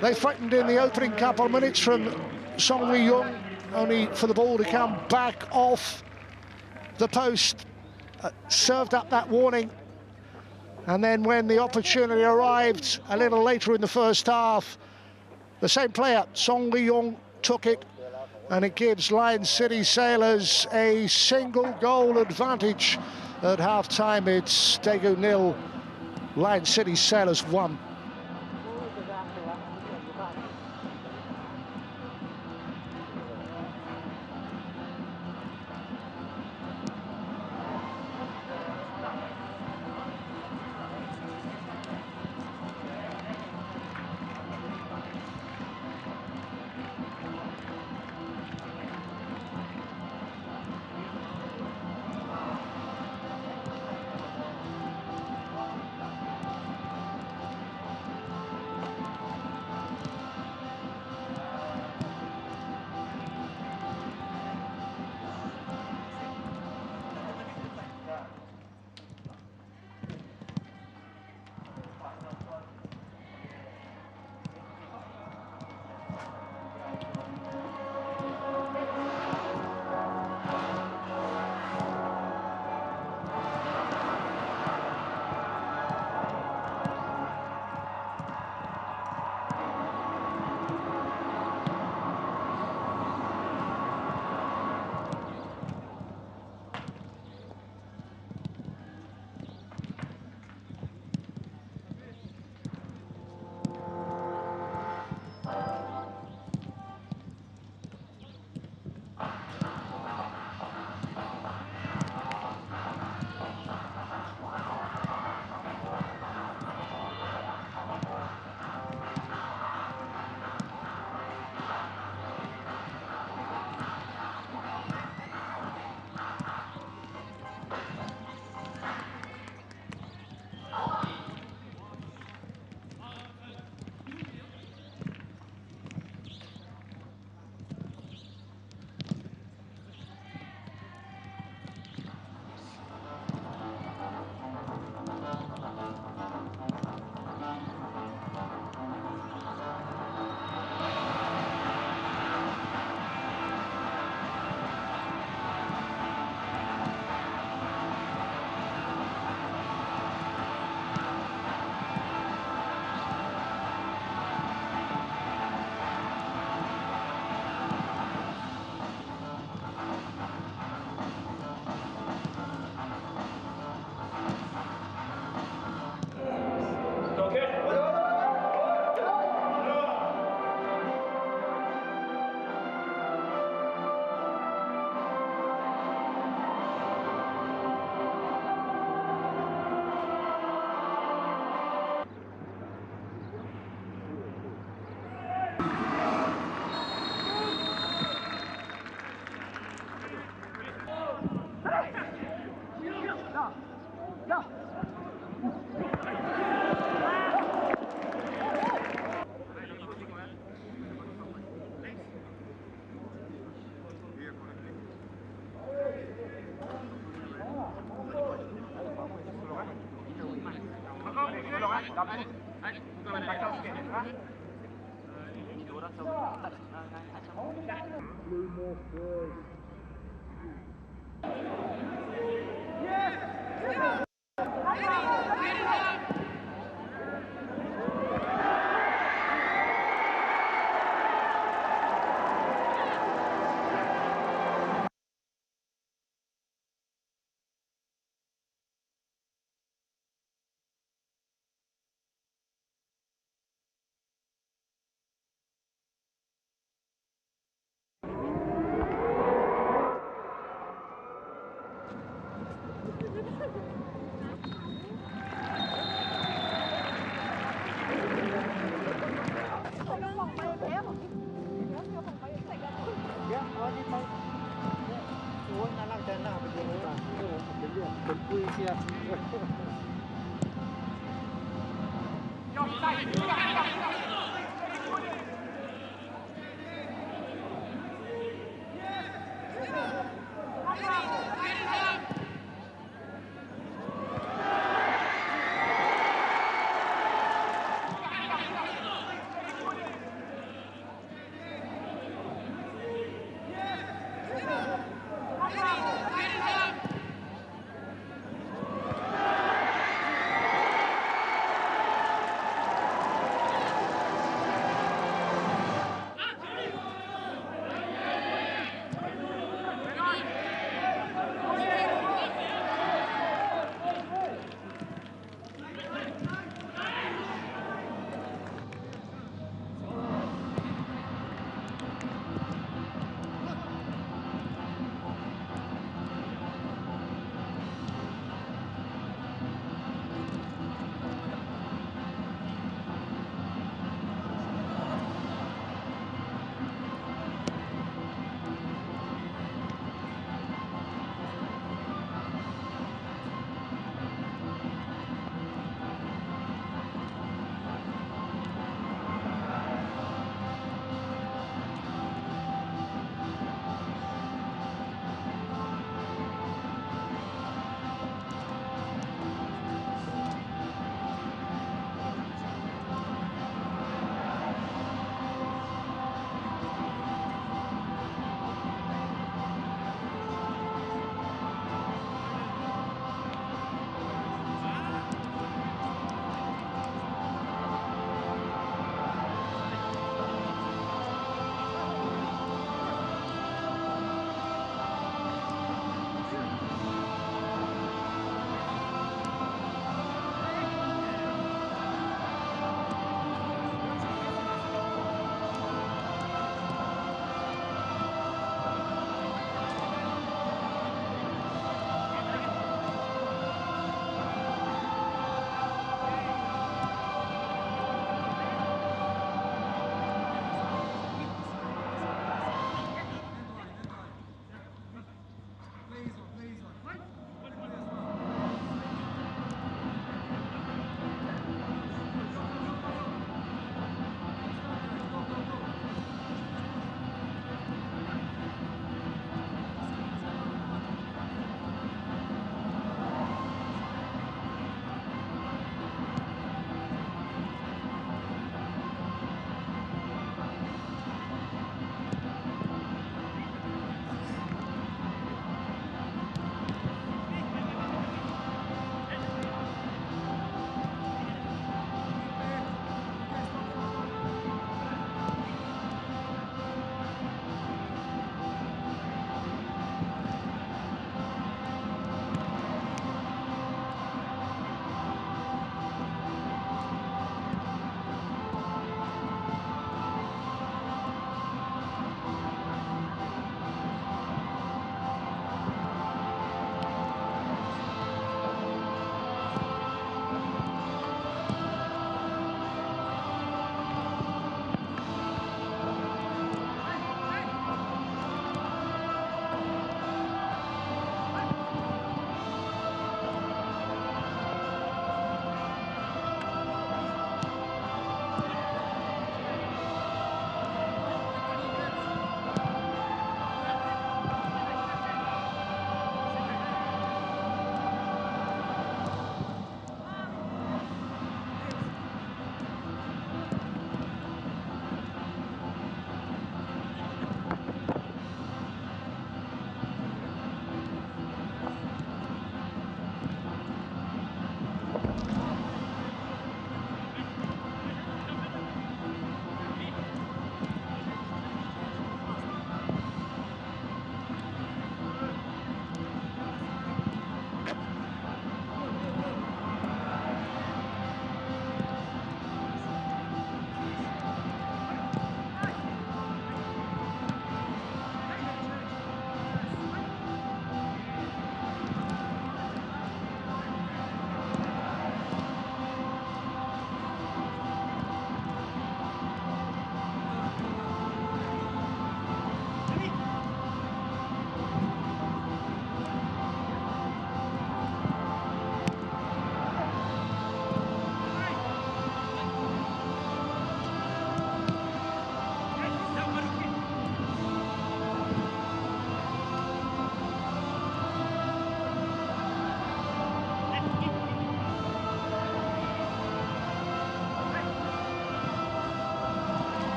They threatened in the opening couple of minutes from Song Wi-young, only for the ball to come back off the post. Served up that warning And then when the opportunity arrived a little later in the first half, the same player, Song Lee-yong, took it, and it gives Lion City Sailors a single goal advantage at half-time. It's Daegu 0, Lion City Sailors 1.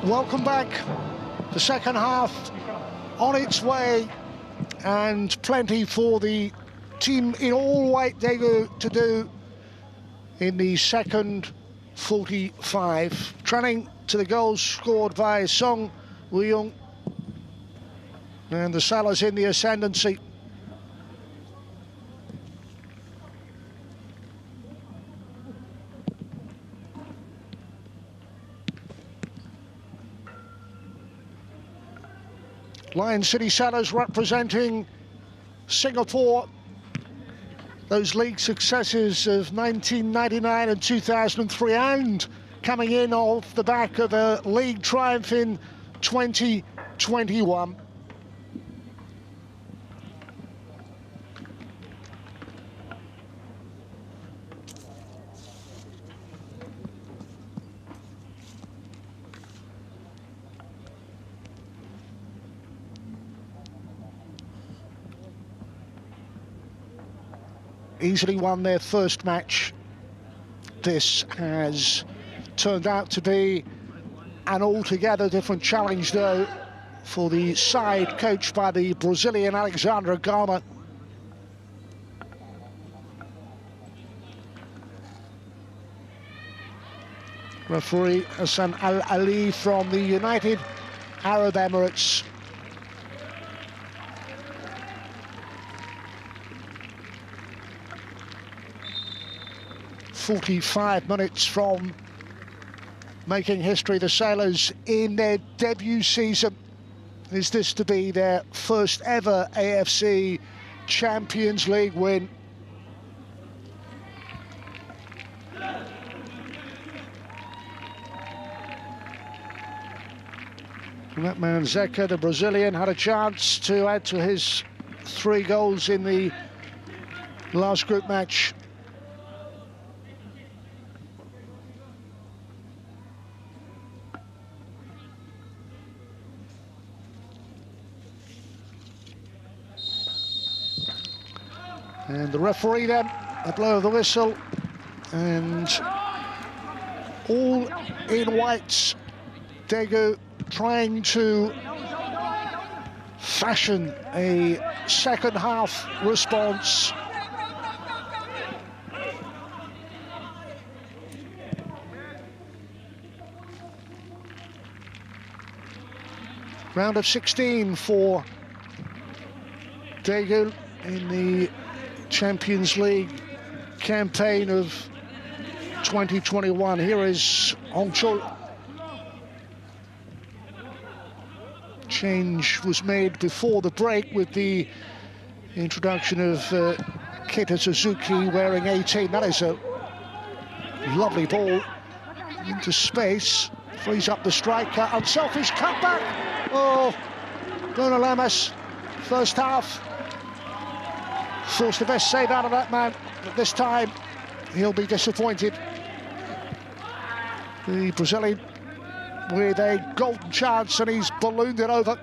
Welcome back. The second half on its way, and plenty for the team in all white Daegu to do in the second 45. Trending to the goals scored by Song Woo-young, and the Sailors in the ascendancy. Lion City Sailors representing Singapore. Those league successes of 1999 and 2003, and coming in off the back of a league triumph in 2021. Easily won their first match. This has turned out to be an altogether different challenge, though, for the side coached by the Brazilian Alexandre Gama. Referee Hassan Al-Ali from the United Arab Emirates. 45 minutes from making history. The Sailors in their debut season. Is this to be their first ever AFC Champions League win? And that man Zeka, the Brazilian, had a chance to add to his 3 goals in the last group match. And the referee then, a blow of the whistle, and all in whites. Daegu trying to fashion a second half response. Round of 16 for Daegu in the Champions League campaign of 2021. Here is Hongchul. Change was made before the break with the introduction of Keita Suzuki wearing 18. That is a lovely ball into space. Frees up the striker. Unselfish cutback. Oh, Bruno Lamas, first half. Forced the best save out of that man, but this time he'll be disappointed. The Brazilian with a golden chance, and he's ballooned it over.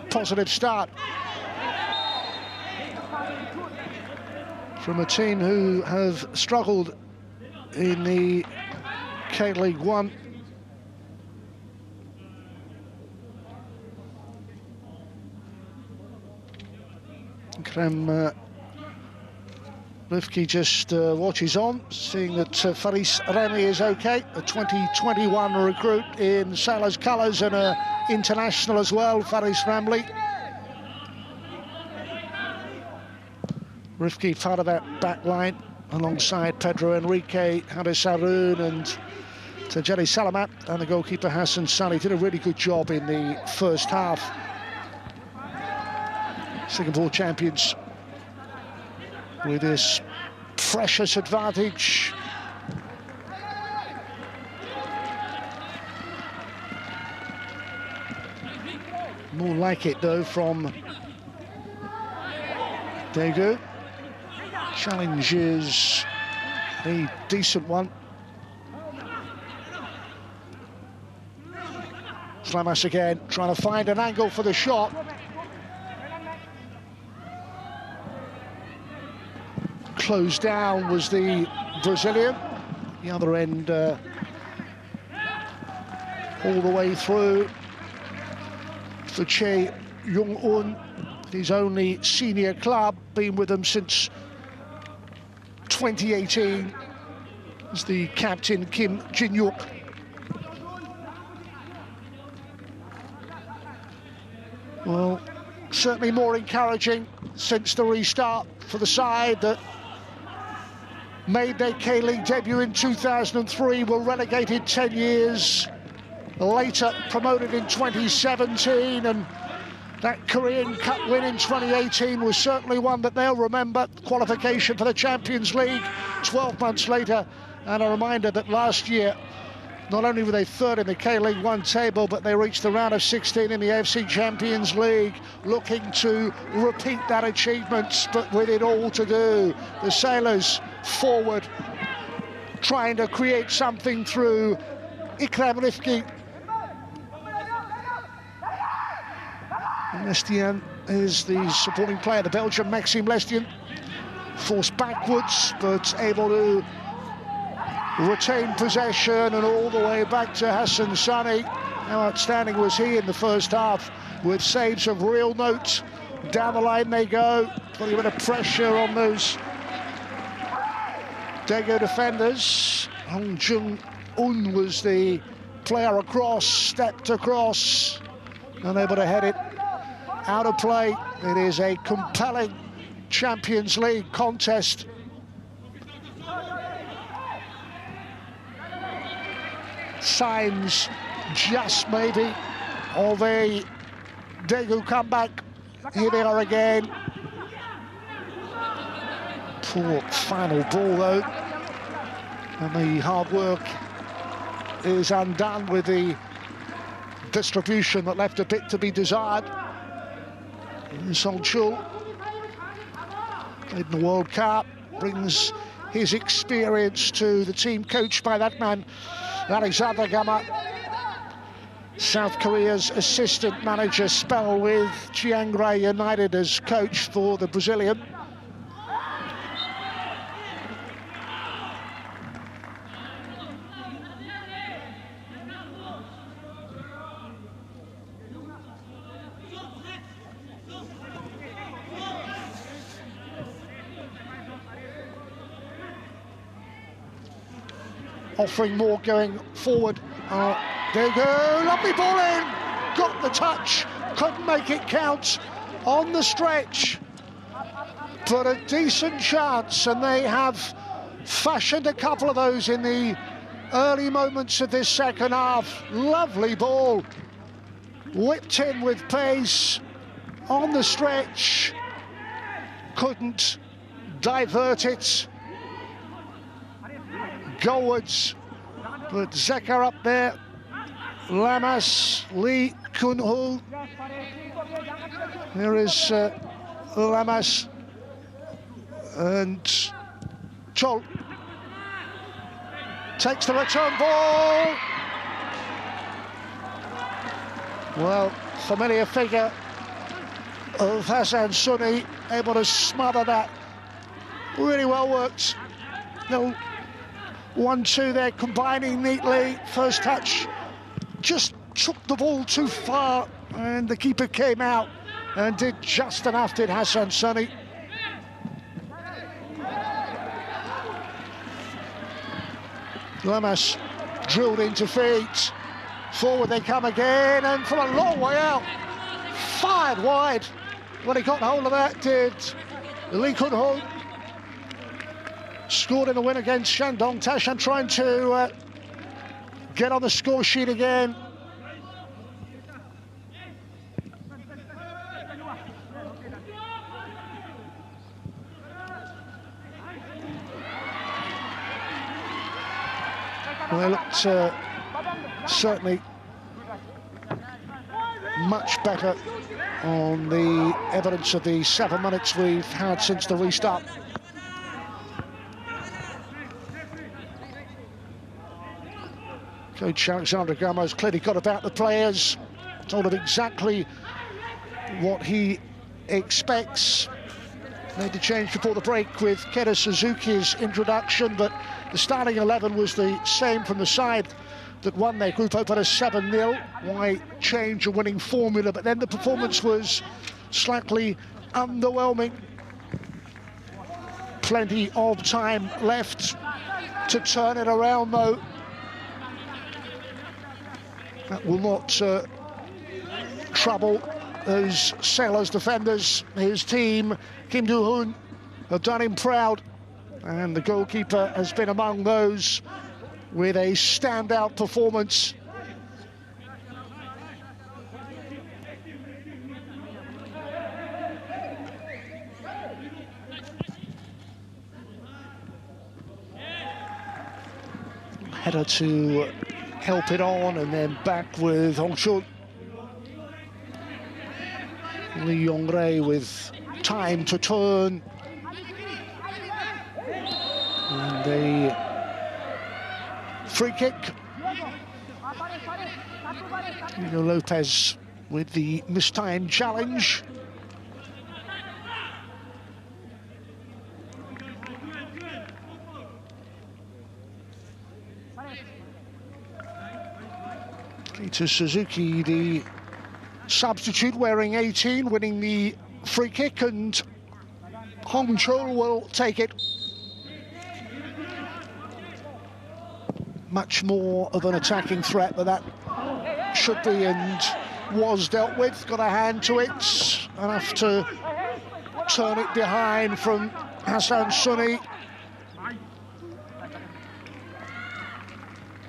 Positive start from a team who have struggled in the K-League 1. Krem Rifki just watches on, seeing that Faris Remy is okay, a 2021 recruit in Sailors colours and an international as well, Faris Ramli. Rifki part of that back line alongside Pedro Enrique, Haris Haroun and Tajeri Salamat, and the goalkeeper Hassan Sali did a really good job in the first half. Singapore champions with this precious advantage. More like it though from Daegu. Challenge is a decent one. Slamas again, trying to find an angle for the shot. Closed down was the Brazilian. The other end all the way through for Che Jung-un, his only senior club, been with them since 2018 as the captain Kim Jin-yuk. Well, certainly more encouraging since the restart for the side that made their K-League debut in 2003, were relegated 10 years later, promoted in 2017, and that Korean Cup win in 2018 was certainly one that they'll remember. Qualification for the Champions League 12 months later, and a reminder that last year, not only were they third in the K-League 1 table, but they reached the round of 16 in the AFC Champions League, looking to repeat that achievement, but with it all to do. The Sailors forward, trying to create something through Ikram Rifki. Lestienne is the supporting player, the Belgian Maxime Lestienne. Forced backwards, but able to retain possession, and all the way back to Hassan Sani. How outstanding was he in the first half, with saves of real note. Down the line they go, putting a bit of pressure on those Daegu defenders. Hong Jung-un was the player across, stepped across, unable to head it out of play. It is a compelling Champions League contest. Signs just maybe of a Daegu comeback. Here they are again. Poor final ball though, and the hard work is undone with the distribution that left a bit to be desired. Song Chul, played in the World Cup, brings his experience to the team coached by that man, Alexander Gama. South Korea's assistant manager spell with Chiang Rai United as coach for the Brazilian. Offering more going forward. There you go, lovely ball in, got the touch, couldn't make it count on the stretch, but a decent chance, and they have fashioned a couple of those in the early moments of this second half. Lovely ball, whipped in with pace on the stretch, couldn't divert it goalwards, but Zeka up there, Lamas, Lee Kun-ho. There is Lamas and Chol takes the return ball. Well, familiar figure of Hassan Sunni, able to smother that. Really well worked. No 1-2 there, combining neatly. First touch just took the ball too far, and the keeper came out and did just enough, did Hassan Sunni. Lamas drilled into feet. Forward they come again, and from a long way out, fired wide. When he got hold of that, did Lee Kun-ho. Scored in the win against Shandong. Tashan trying to get on the score sheet again. Well, they looked certainly much better on the evidence of the 7 minutes we've had since the restart. Coach Alexander Gama has clearly got about the players, told them exactly what he expects. Made the change before the break with Keda Suzuki's introduction, but the starting 11 was the same from the side that won their group opener 7-0. Why change a winning formula? But then the performance was slightly underwhelming. Plenty of time left to turn it around, though. That will not trouble those Sailors defenders. His team, Kim Do-hoon, have done him proud, and the goalkeeper has been among those with a standout performance. Header to help it on, and then back with Hong Chul. Lee Yong-rae with time to turn. And the free kick. Hugo Lopez with the mistimed challenge. To Suzuki, the substitute, wearing 18, winning the free kick, and Hong Chul will take it. much more of an attacking threat, but that should be and was dealt with. Got a hand to it, enough to turn it behind from Hassan Sunni.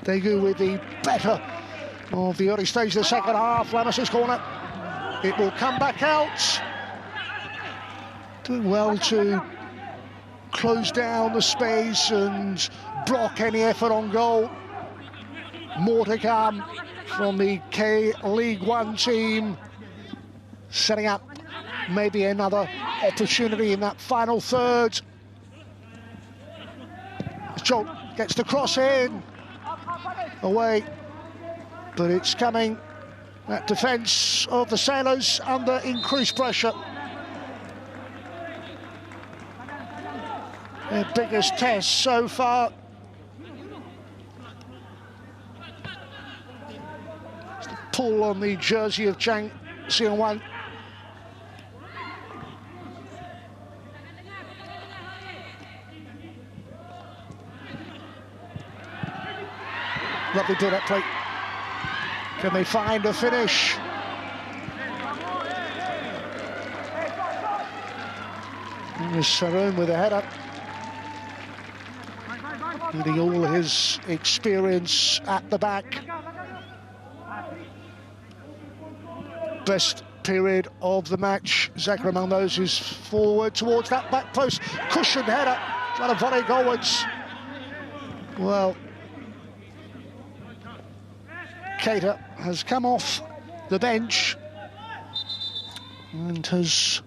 Daegu with the better of the early stage of the second half. Lamas's corner. It will come back out. Doing well to close down the space and block any effort on goal. More to come from the K League One team, setting up maybe another opportunity in that final third. Jolt gets the cross in, away, but it's coming. That defence of the Sailors under increased pressure. Their biggest test so far. It's the pull on the jersey of Chang Seong-wan. Lovely do-that play. Can they find a finish? Here's Saroon with a header. Needing all his experience at the back. Best period of the match. Zachary among those who's forward towards that back post. Cushioned header, trying to volley goalwards. Well, Keita has come off the bench and has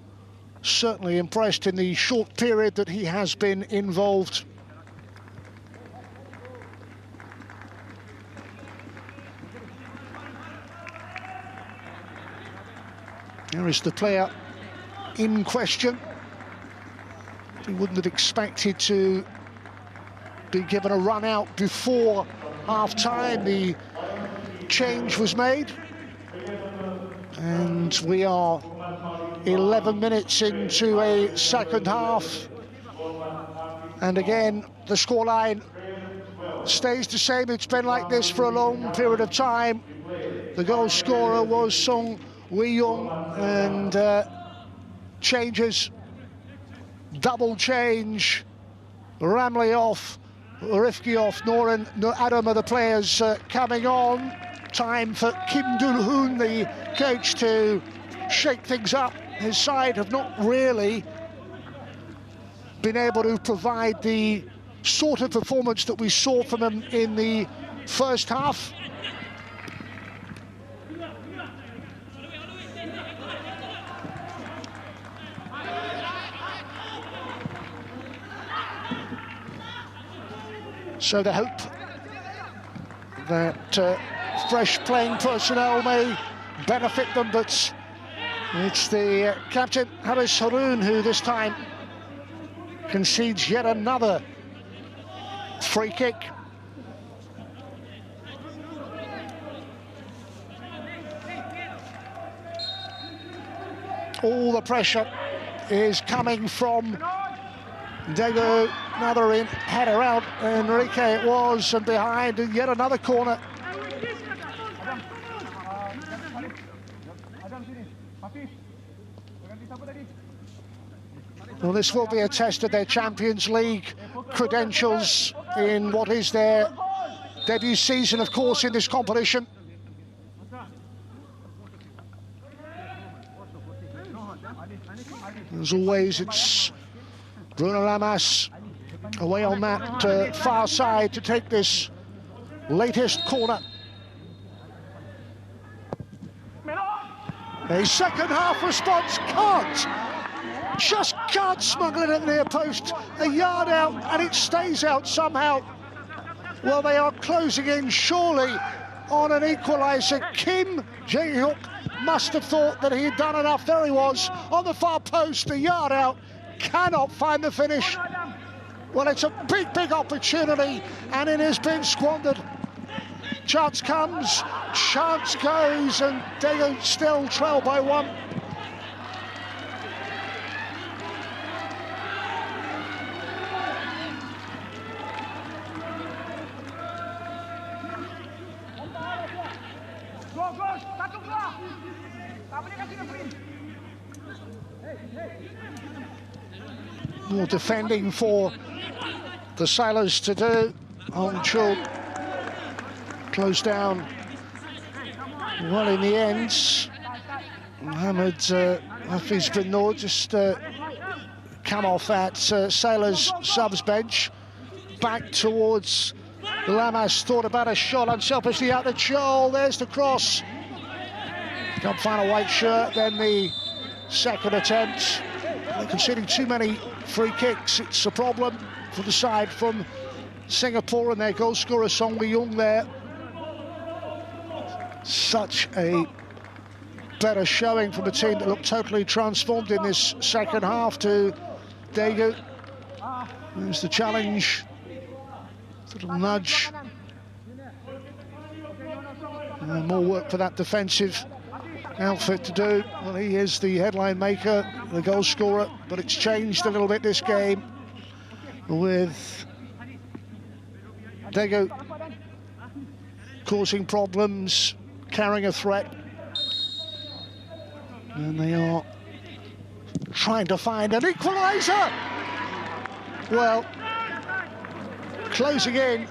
certainly impressed in the short period that he has been involved. Here is the player in question. He wouldn't have expected to be given a run out before half-time. The change was made, and we are 11 minutes into a second half, and again the scoreline stays the same. It's been like this for a long period of time. The goal scorer was Song Wee-young, and changes, double change, Ramley off, Rifki off, Noran Adam are the players coming on. Time for Kim Dul-hoon, the coach, to shake things up. His side have not really been able to provide the sort of performance that we saw from them in the first half. So the hope that fresh playing personnel may benefit them, but it's the captain, Haris Haroon, who this time concedes yet another free kick. All the pressure is coming from Daegu. Another in, header out, Enrique it was, and behind, and yet another corner. Well, this will be a test of their Champions League credentials in what is their debut season, of course, in this competition. As always, it's Bruno Lamas away on that far side to take this latest corner. A second half response just can't smuggle it at the near post, a yard out, and it stays out somehow. Well, they are closing in surely on an equaliser. Kim Jae-hyuk must have thought that he had done enough. There he was on the far post, a yard out, cannot find the finish. Well, it's a big opportunity, and it has been squandered. Chance comes, chance goes, and Daegu still trail by one. More defending for the Sailors to do. Hong Chul closed down well in the end. Mohammed Hafiz bin Noor just come off that Sailors subs bench. Back towards Lamas, thought about a shot unselfishly out the Joel. There's the cross. Can't find a white shirt, then the second attempt. They're conceding too many free kicks. It's a problem for the side from Singapore, and their goal scorer Song Wee-young there. Such a better showing from a team that looked totally transformed in this second half to Daegu. There's the challenge. Little nudge. More work for that defensive outfit to do. Well, he is the headline maker, the goal scorer, but it's changed a little bit this game with Daegu causing problems, carrying a threat, and they are trying to find an equaliser. Well, closing in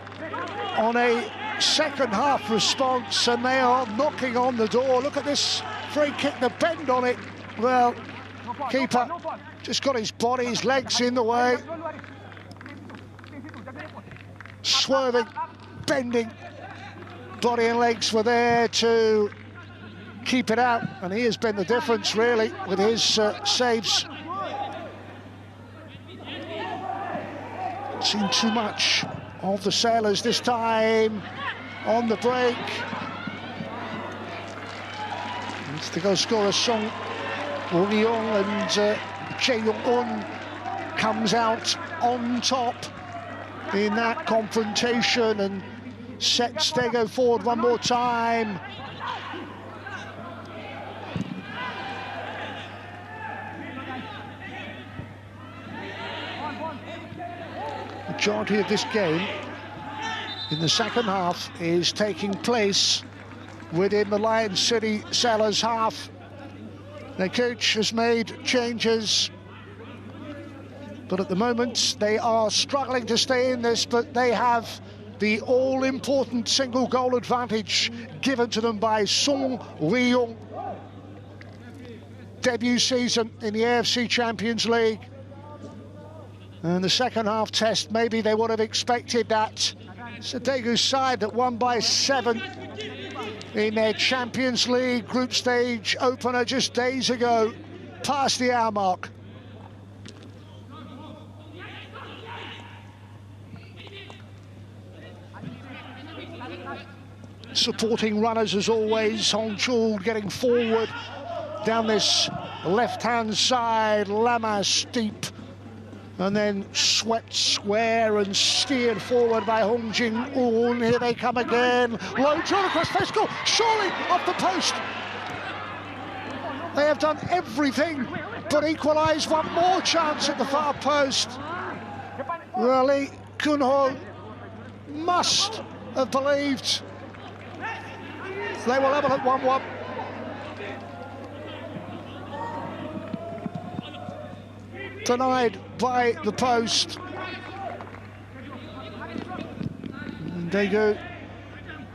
on a second half response, and they are knocking on the door. Look at this free kick, the bend on it. Well, keeper just got his body, his legs in the way. Swerving, bending, body and legs were there to keep it out, and he has been the difference really with his saves. Seen too much of the Sailors this time on the break. It's the goal scorer Song Wee-young, and Jae Young-un comes out on top in that confrontation and sets Daegu forward one more time. Majority of this game in the second half is taking place within the Lion City Sailors half. Their coach has made changes, but at the moment they are struggling to stay in this, but they have the all-important single goal advantage given to them by Song Wee-young. Debut season in the AFC Champions League. And the second half test, maybe they would have expected that. It's a Daegu side that won by 7 in their Champions League group stage opener just days ago, past the hour mark. Supporting runners as always, Hong Chul getting forward down this left-hand side, Lama steep, and then swept square and steered forward by Hong Jin-un. Here they come again. Low drawn across face goal, surely off the post. They have done everything but equalise. One more chance at the far post. Really, Kunho must have believed they will level at 1-1. Denied by the post. And Daegu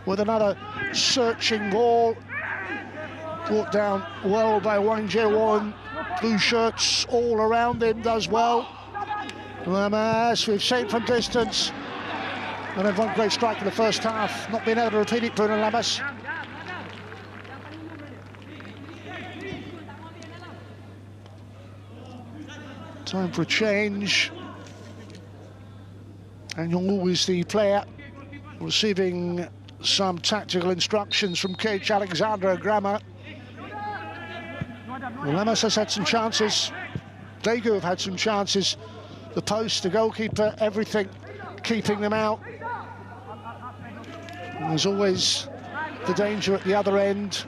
with another searching ball. Brought down well by Wang Jae-won. Blue shirts all around him, does well. Lamas, we've seen from distance. And had one great strike in the first half. Not being able to repeat it, Bruno Lamas. Time for a change. And Yong-woo is the player receiving some tactical instructions from coach Alexander Grammer. Well, Lamas has had some chances. Daegu have had some chances. The post, the goalkeeper, everything keeping them out. And there's always the danger at the other end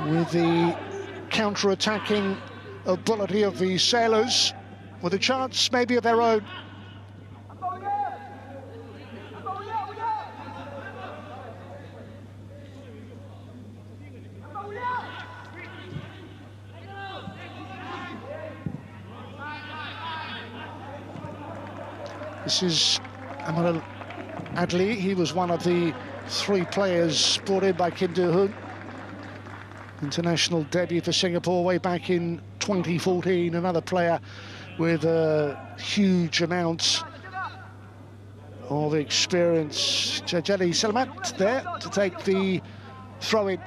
with the counter-attacking ability of the Sailors, with a chance maybe of their own. This is Amal Adli. He was one of the 3 players brought in by Kim Do-hoon. International debut for Singapore way back in 2014. Another player with a huge amount of experience. Jajeli Salamat there to take the throw-in.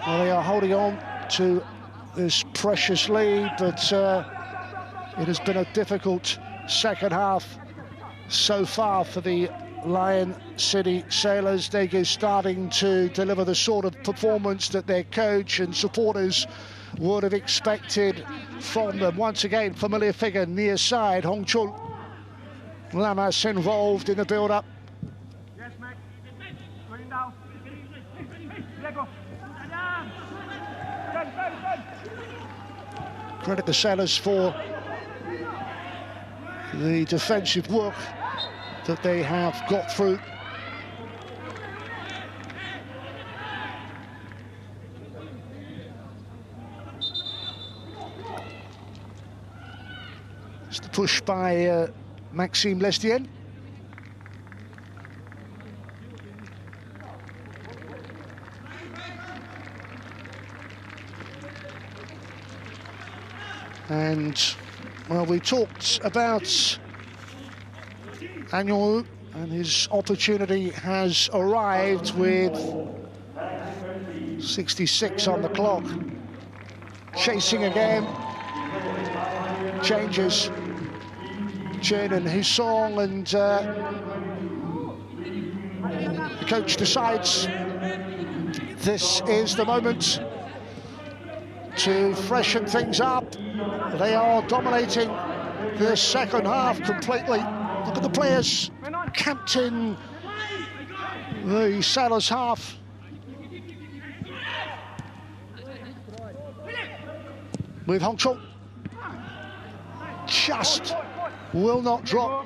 Well, they are holding on to this precious lead, but it has been a difficult second half so far for the Lion City Sailors. Daegu starting to deliver the sort of performance that their coach and supporters would have expected from them. Once again, familiar figure near side, Hong Chul. Lamas involved in the build-up. Yes, Mac. Going down. Diego. Credit the Sailors for the defensive work that they have got through. It's the push by Maxime Lestien. And, well, we talked about Anyong, and his opportunity has arrived with 66 on the clock. Chasing again. Changes. Chin and Husong, and the coach decides this is the moment to freshen things up. They are dominating the second half completely. Look at the players camped in the Sailors' half. With Hong Chul. Just will not drop.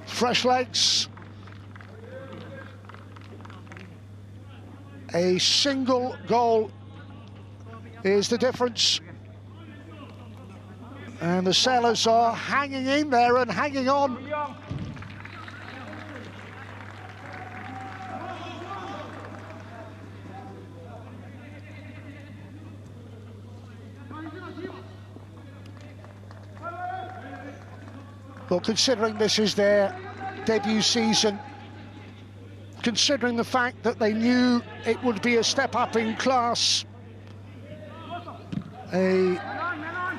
Fresh legs. A single goal is the difference. And the Sailors are hanging in there and hanging on. Well, considering this is their debut season, considering the fact that they knew it would be a step up in class, a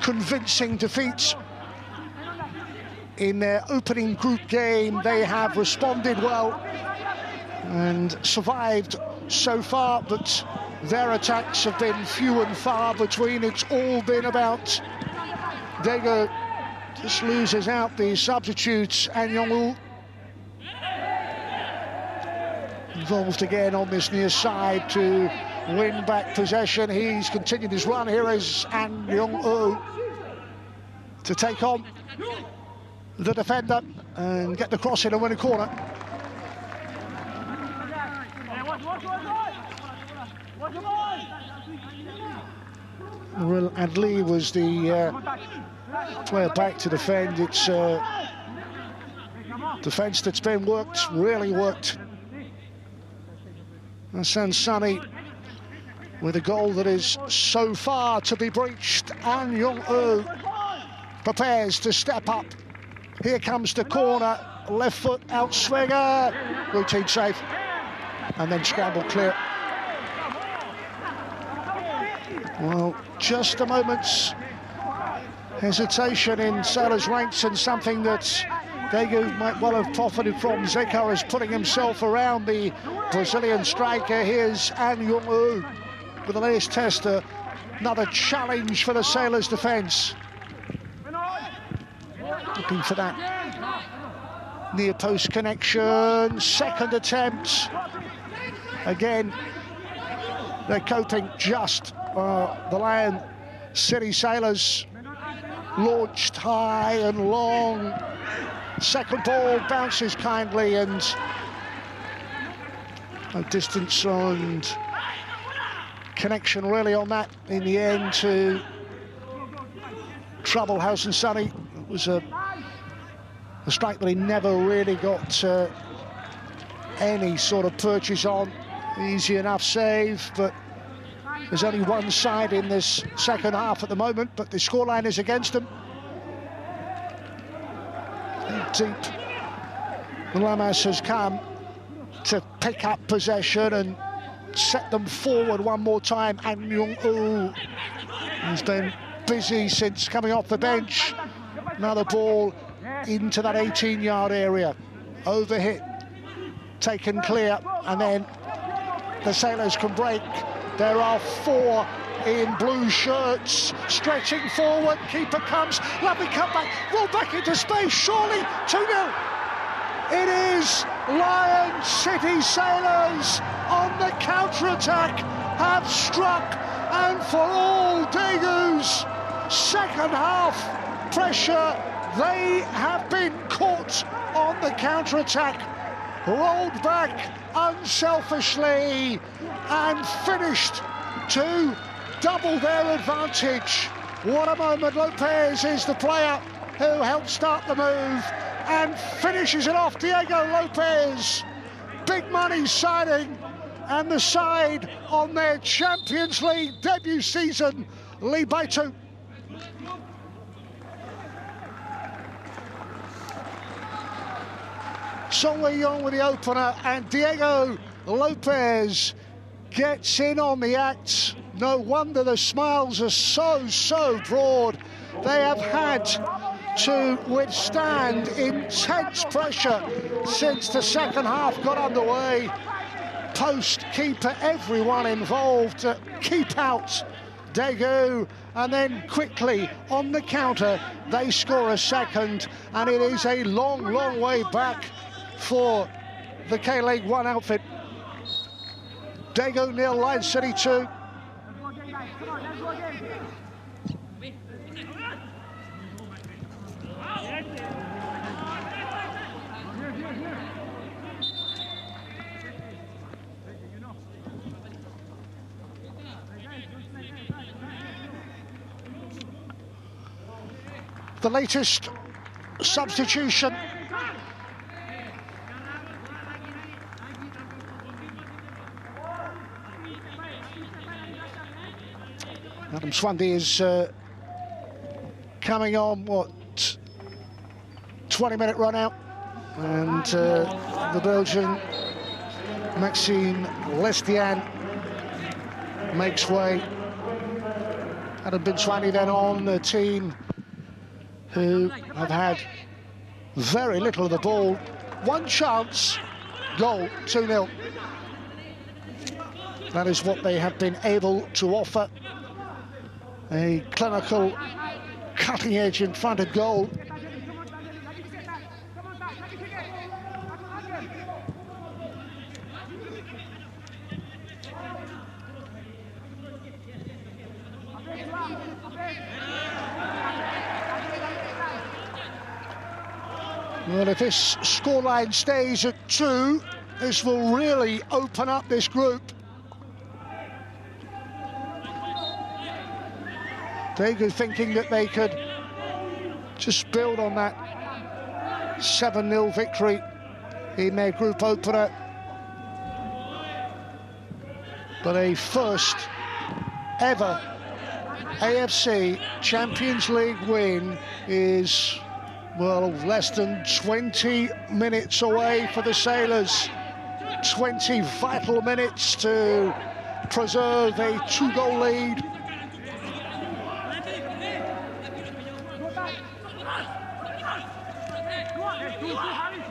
convincing defeat in their opening group game, they have responded well and survived so far, but their attacks have been few and far between. It's all been about Daegu. Just loses out the substitutes, Anyong involved again on this near side to win back possession. He's continued his run. Here is Anyong to take on the defender and get the cross in and win a corner. Well, Adli was the player back to defend. It's defence that's been worked, really worked. Hassan Sani with a goal that is so far to be breached. Anyong prepares to step up. Here comes the corner, left foot out swinger, routine save, and then scramble clear. Well, just a moment's hesitation in Sailors' ranks, and something that Daegu might well have profited from. Zeko is putting himself around the Brazilian striker. Here's Anyong with the latest test, another challenge for the Sailors' defence. Looking for that near post connection, second attempt. Again, they're coping just. The Lion City Sailors launched high and long, Second ball bounces kindly, and no distance and connection really on that in the end to trouble House and Sonny. It was a strike that he never really got any sort of purchase on. Easy enough save, but there's only one side in this second half at the moment, but the scoreline is against them. Deep, Lamas has come to pick up possession and set them forward one more time. And Young-woo has been busy since coming off the bench. Another ball into that 18-yard area. Overhit, taken clear, and then the Sailors can break. There are four in blue shirts, stretching forward, keeper comes, lovely cutback, roll back into space, surely 2-0. It is Lion City Sailors on the counter-attack, have struck, and for all Daegu's second half pressure, they have been caught on the counter-attack, rolled back unselfishly, and finished to double their advantage. What a moment. Lopez is the player who helped start the move and finishes it off. Diego Lopez, big money signing, and the side on their Champions League debut season lead by 2. Song Wei-yong with the opener, and Diego Lopez gets in on the act. No wonder the smiles are so broad. They have had to withstand intense pressure since the second half got underway. Post, keeper, everyone involved to keep out Daegu, and then quickly on the counter they score a second, and it is a long way back for the K-League 1 outfit. Daegu 0, Lion City 2. The latest substitution. Adam Swandi is coming on, what, 20-minute run out, and the Belgian Maxime Lestienne makes way. Adam Binswani then on, the team who have had very little of the ball. One chance, goal, 2-0. That is what they have been able to offer. A clinical, cutting-edge in front of goal. Well, if this scoreline stays at 2, this will really open up this group. Daegu thinking that they could just build on that 7-0 victory in their group opener. But a first ever AFC Champions League win is, well, less than 20 minutes away for the Sailors. 20 vital minutes to preserve a 2-goal lead.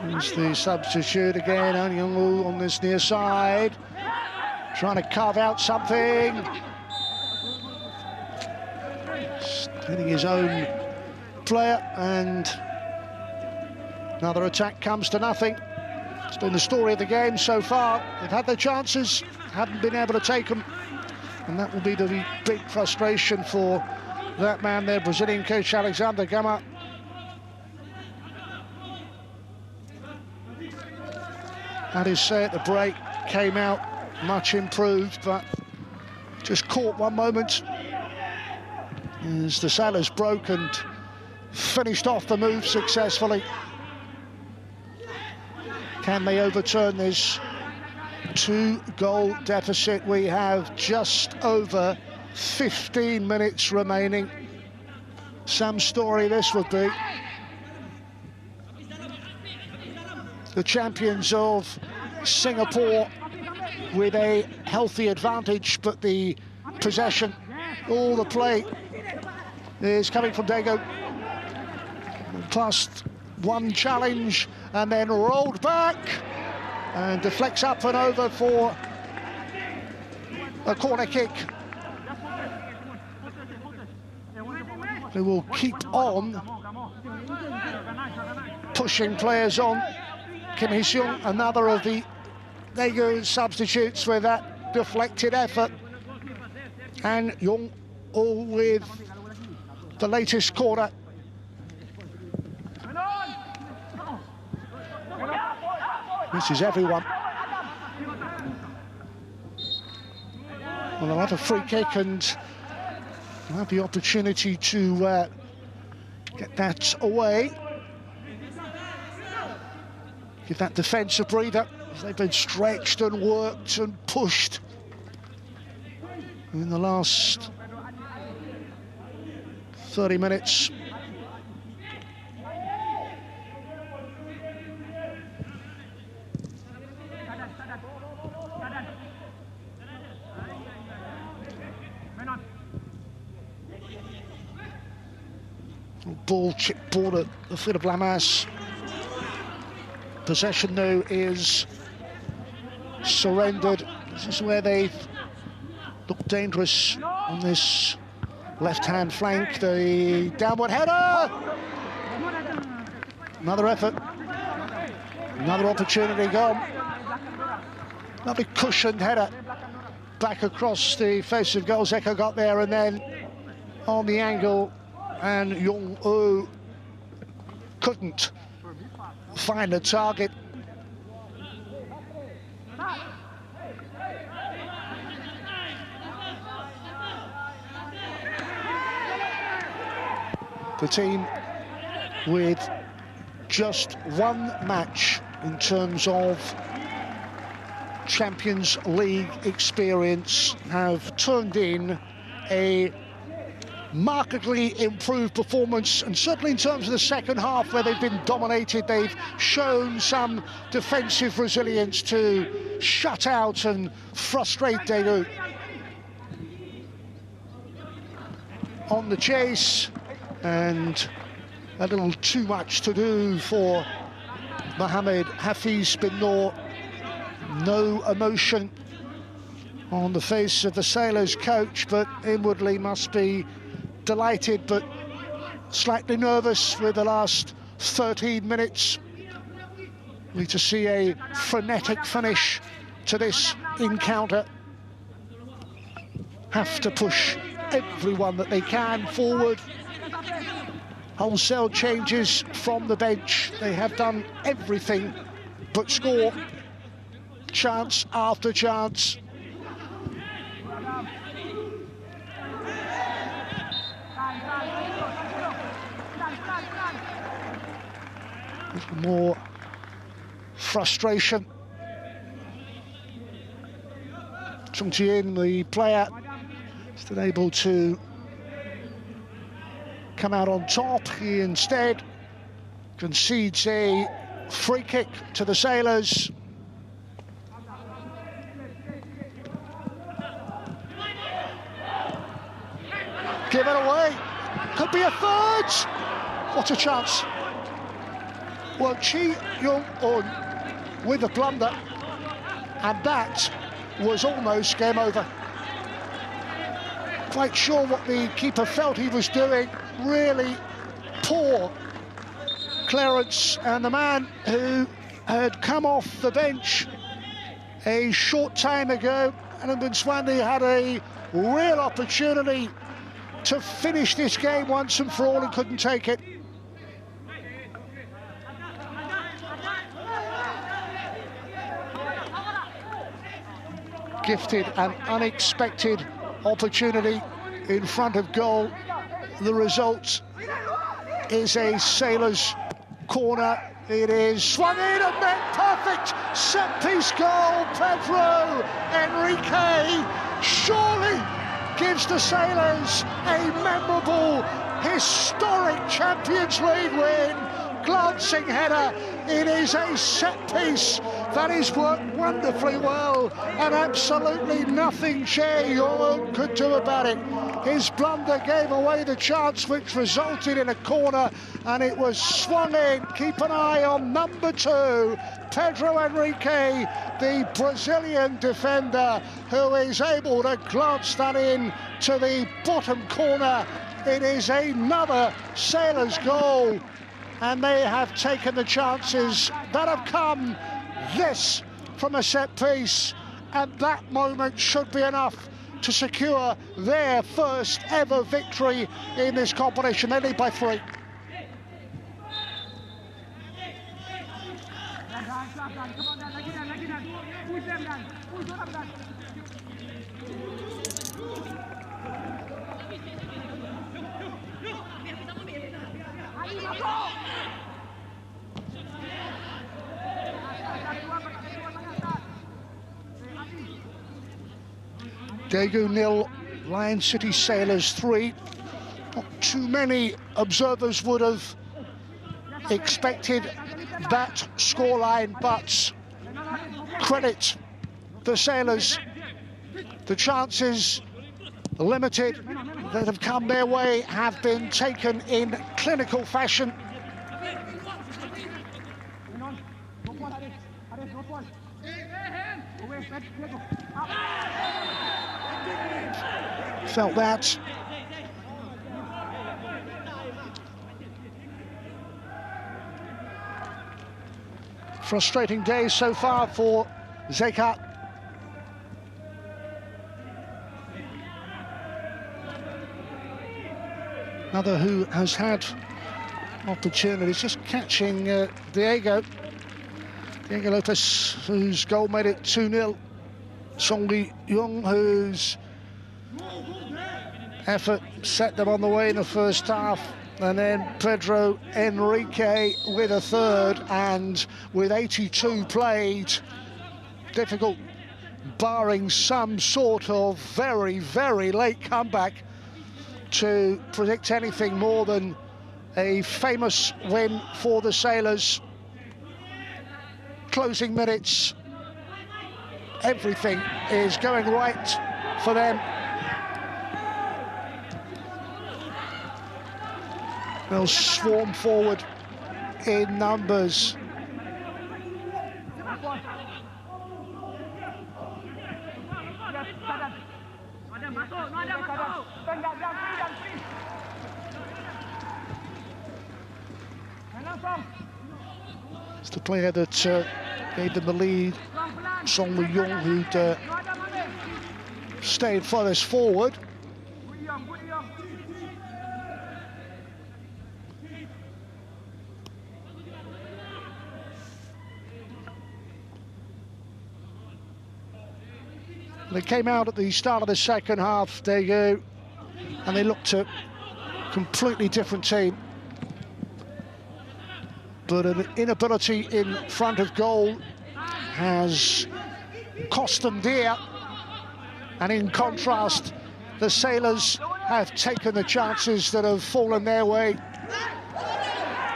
Here's the substitute again, Young-woo on this near side, trying to carve out something. Hitting his own player, and another attack comes to nothing. It's been the story of the game so far. They've had their chances, haven't been able to take them, and that will be the big frustration for that man there, Brazilian coach Alexander Gama. had his say at the break, came out much improved, but just caught one moment as the Sailors broke and finished off the move successfully. Can they overturn this 2-goal deficit? We have just over 15 minutes remaining. Some story this would be. The champions of Singapore with a healthy advantage, but the possession, all the play is coming from Daegu. Past one challenge and then rolled back and deflects up and over for a corner kick. They will keep on pushing players on. Kim Hee-seung, another of the Daegu substitutes with that deflected effort. And Yong-oh with the latest corner. This is everyone. Well, they'll have a free kick and they'll have the opportunity to get that away. Give that defence a breather, as they've been stretched and worked and pushed in the last 30 minutes. Ball chip ball at the foot of Lamas. Possession though is surrendered. This is where they've looked dangerous on this left-hand flank. The downward header! Another effort. Another opportunity gone. Another cushioned header. Back across the face of goal. Zeko got there and then on the angle, and Yong-oh couldn't find a target. The team with just one match in terms of Champions League experience have turned in a markedly improved performance, and certainly in terms of the second half where they've been dominated, they've shown some defensive resilience to shut out and frustrate Daegu. On the chase, and a little too much to do for Mohamed Hafiz bin Noor. No emotion on the face of the Sailors coach, but inwardly must be delighted but slightly nervous with the last 13 minutes. We need to see a frenetic finish to this encounter. Have to push everyone that they can forward. Wholesale changes from the bench. They have done everything but score. Chance after chance. More frustration. Chung Ji-in, the player, still able to come out on top. He instead concedes a free kick to the Sailors. Give it away. Could be a third. What a chance. Well, Chi Young-un with a blunder, and that was almost game over. Quite sure what the keeper felt he was doing. Really poor clearance, and the man who had come off the bench a short time ago, Alan Binswandi, had a real opportunity to finish this game once and for all and couldn't take it. gifted an unexpected opportunity in front of goal. The result is a Sailors corner. It is swung in and met. Perfect set-piece goal. Pedro Enrique surely gives the Sailors a memorable, historic Champions League win. Glancing header. It is a set-piece that is worked wonderfully well, and absolutely nothing Che Yong could do about it. His blunder gave away the chance, which resulted in a corner, and it was swung in. Keep an eye on number 2, Pedro Enrique, the Brazilian defender, who is able to glance that in to the bottom corner. It is another Sailors goal, and they have taken the chances that have come. This from a set piece, and that moment should be enough to secure their first ever victory in this competition. They lead by 3. Daegu 0, Lion City Sailors 3. Not too many observers would have expected that scoreline, but credit the Sailors. The chances, limited, that have come their way have been taken in clinical fashion. Felt that. Frustrating days so far for Zeka. Another who has had opportunities, just catching Daegu Lopez, whose goal made it 2-0. Song Lee-young, whose effort set them on the way in the first half, and then Pedro Enrique with a third, and with 82 played, difficult, barring some sort of very, very late comeback, to predict anything more than a famous win for the Sailors. Closing minutes, everything is going right for them. They'll swarm forward in numbers. It's the player that gave them the lead, Song Lee-young, who'd stayed furthest forward. They came out at the start of the second half, Daegu, and they looked a completely different team. But an inability in front of goal has cost them dear. And in contrast, the Sailors have taken the chances that have fallen their way.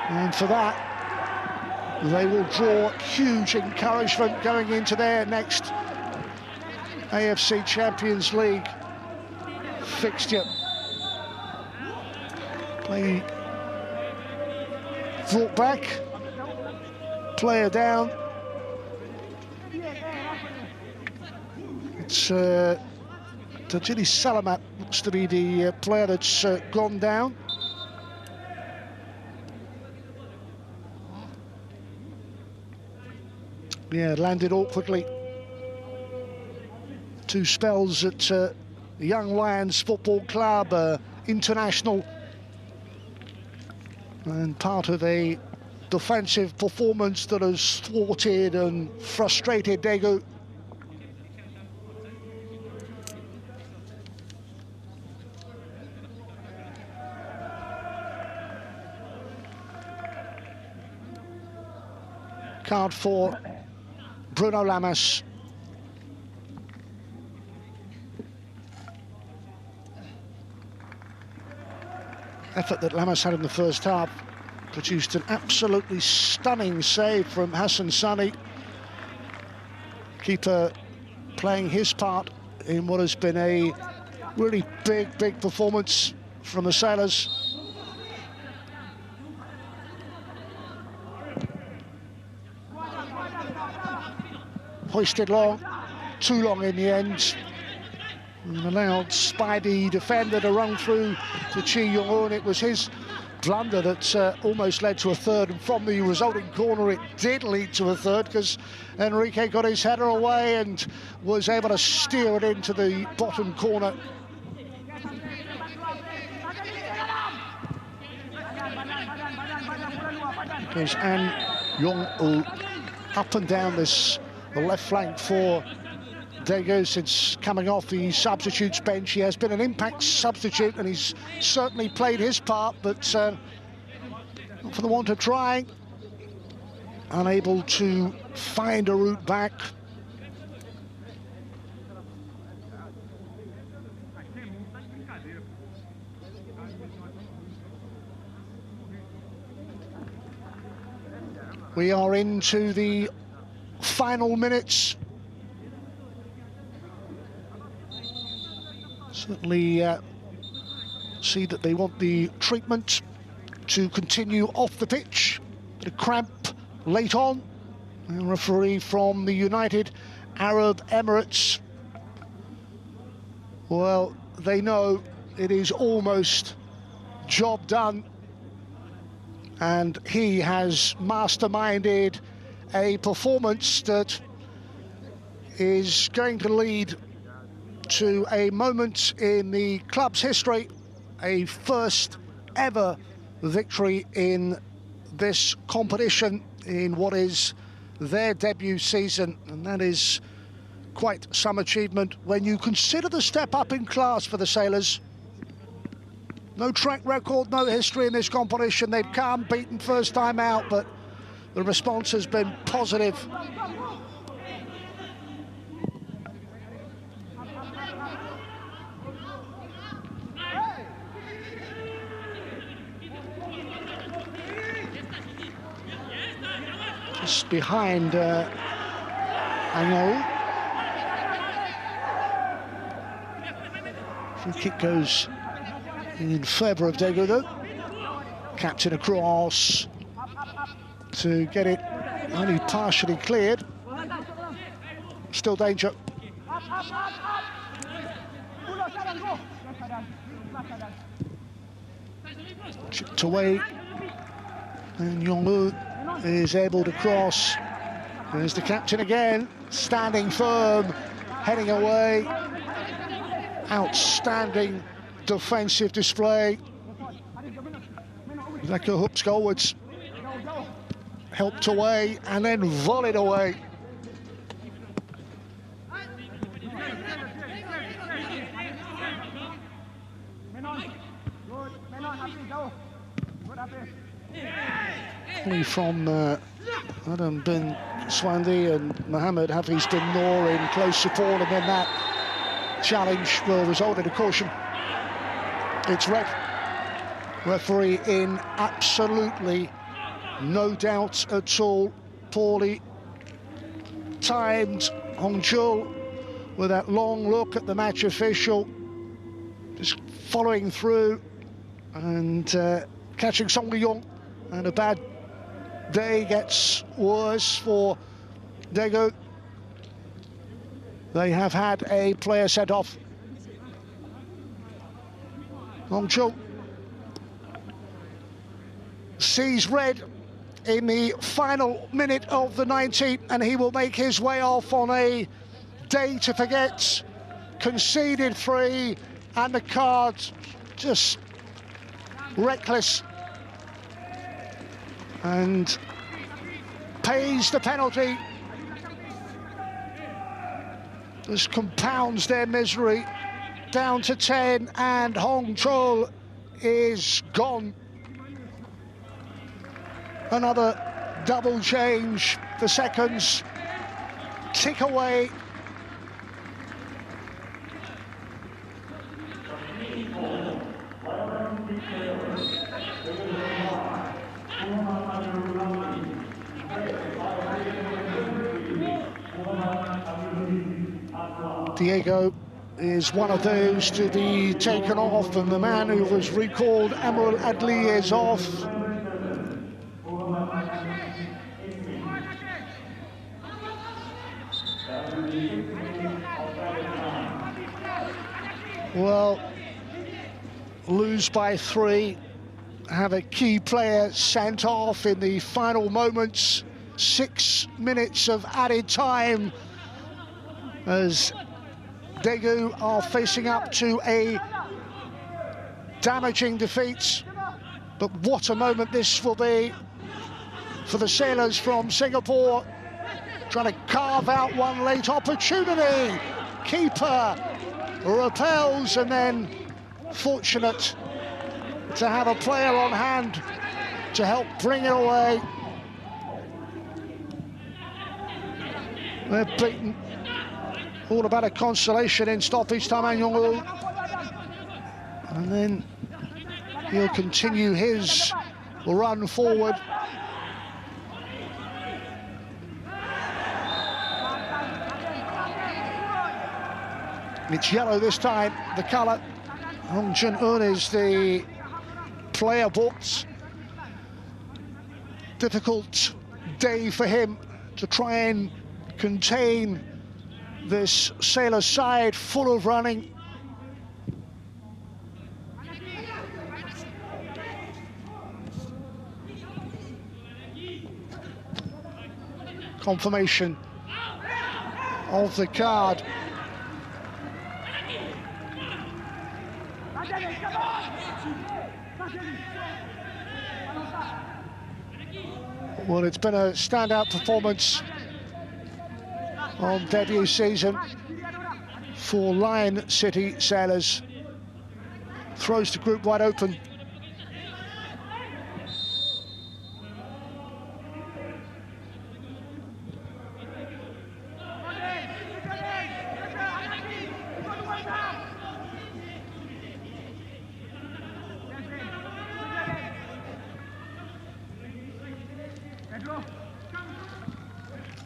And for that, they will draw huge encouragement going into their next AFC Champions League fixture. Play brought back, player down. It's Tajiri Salamat looks to be the player that's gone down. Yeah, landed awkwardly. 2 spells at the Young Lions Football Club, international, and part of a defensive performance that has thwarted and frustrated Daegu. card for Bruno Lamas. Effort that Lamas had in the first half produced an absolutely stunning save from Hassan Sani. Keeper playing his part in what has been a really big performance from the Sailors. Hoisted long, too long in the end, and allowed Spidey defender to run through to Chi Young-un. It was his blunder that almost led to a third, and from the resulting corner it did lead to a third, because Enrique got his header away and was able to steer it into the bottom corner. Goes An Yong-u up and down the left flank for Daegu since coming off the substitutes bench. He has been an impact substitute and he's certainly played his part, but not for the want of trying. Unable to find a route back. We are into the final minutes. Certainly see that they want the treatment to continue off the pitch. Bit of cramp late on. A referee from the United Arab Emirates. Well, they know it is almost job done. And he has masterminded a performance that is going to lead to a moment in the club's history, a first ever victory in this competition in what is their debut season, and that is quite some achievement when you consider the step up in class for the Sailors. No track record, no history in this competition. They've come beaten first time out, but the response has been positive. Just behind Angol. Free kick goes in favour of Daegu though. Captain across to get it only partially cleared. Still danger. Chipped away, and Yong-u is able to cross. There's the captain again, standing firm, heading away. Outstanding defensive display. Zeko hooks goalwards, helped away and then volleyed away. From Adam bin Swandi and Mohammed Hafiz bin Noor in close support, and then that challenge will result in a caution. It's red. Referee in absolutely no doubt at all. Poorly timed Hongchul with that long look at the match official, just following through and catching Song Lee-yong, and a bad day gets worse for Daegu. They have had a player sent off. Hongchul sees red in the final minute of the 90th, and he will make his way off on a day to forget. Conceded 3, and the card just reckless, and pays the penalty. This compounds their misery. Down to 10, and Hongchul is gone. Another double change the seconds tick away. Daegu is one of those to be taken off, and the man who was recalled, Amrul Adli, is off. Well, lose by 3, have a key player sent off in the final moments, 6 minutes of added time as Daegu are facing up to a damaging defeat. But what a moment this will be for the sailors from Singapore, trying to carve out one late opportunity. Keeper repels, and then fortunate to have a player on hand to help bring it away. They're beaten. All about a consolation in stoppage time, An Yong-woo. And then he'll continue his run forward. It's yellow this time, the colour. Hong Jun-un is the player booked. Difficult day for him to try and contain this sailor side full of running. Confirmation of the card. Well, it's been a standout performance on debut season for Lion City Sailors. Throws the group wide open.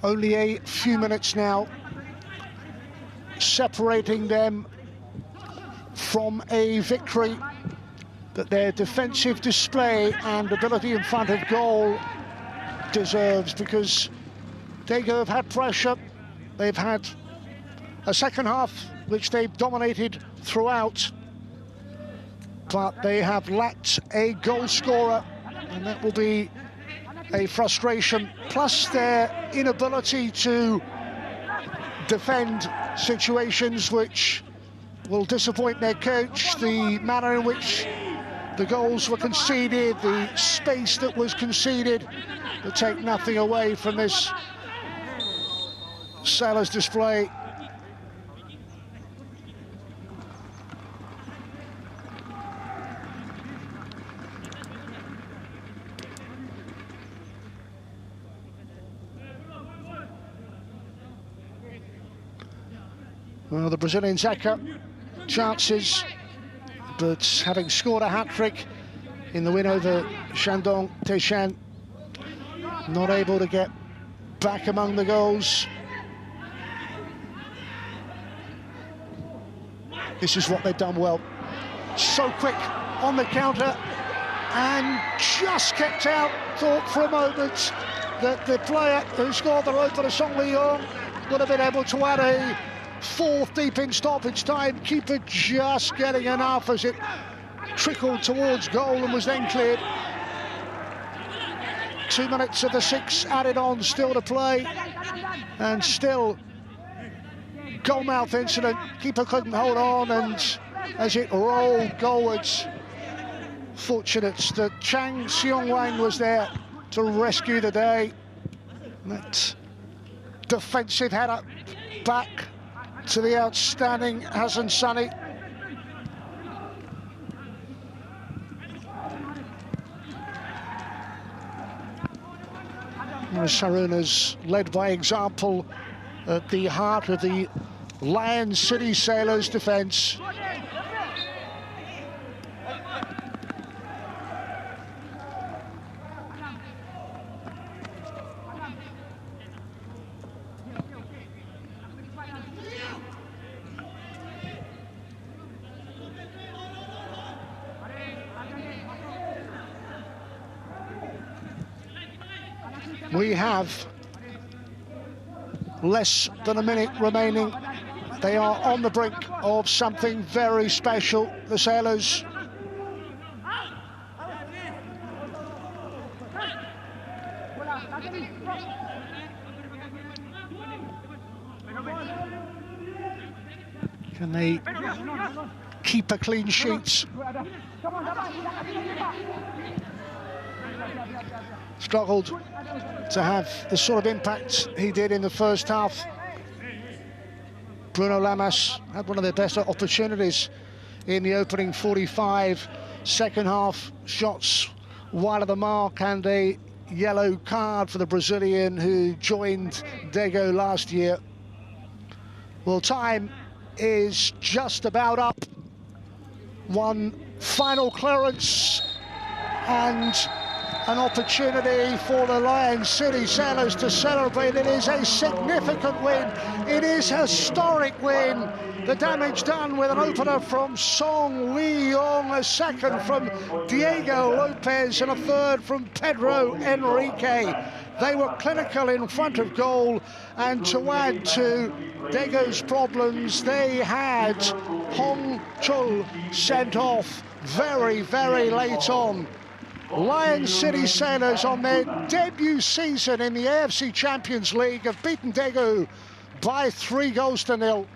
Only a few minutes now separating them from a victory, that their defensive display and ability in front of goal deserves, because Daegu have had pressure. They've had a second half which they've dominated throughout, but they have lacked a goal scorer, and that will be a frustration, plus their inability to defend situations which will disappoint their coach. The manner in which the goals were conceded, the space that was conceded, to take nothing away from this Sailors display. Well, the Brazilian Zaka chances, but having scored a hat-trick in the win over Shandong Taishan, not able to get back among the goals. This is what they've done well. So quick on the counter and just kept out. Thought for a moment that the player who scored the opener, Song Lee-yong, would have been able to add a fourth deep in stoppage time. Keeper just getting enough as it trickled towards goal and was then cleared. 2 minutes of the 6 added on still to play, and still goalmouth incident. Keeper couldn't hold on, and as it rolled goalwards, fortunate that Chang Seong-wan was there to rescue the day. That defensive header back to the outstanding Hassan Sunny. Jonas Sarunas led by example at the heart of the Lion City Sailors defence. We have less than a minute remaining. They are on the brink of something very special, the Sailors. Can they keep a clean sheet? Struggled to have the sort of impact he did in the first half. Bruno Lamas had one of their best opportunities in the opening 45. Second half shots wide of the mark, and a yellow card for the Brazilian who joined Daegu last year. Well, time is just about up. One final clearance and an opportunity for the Lion City Sailors to celebrate. It is a significant win. It is a historic win. The damage done with an opener from Song Wei-yong, a second from Diego Lopez, and a third from Pedro Enrique. They were clinical in front of goal, and to add to Daegu's problems, they had Hong Chul sent off very, very late on. Lion City Sailors, on their debut season in the AFC Champions League, have beaten Daegu by 3 goals to 0.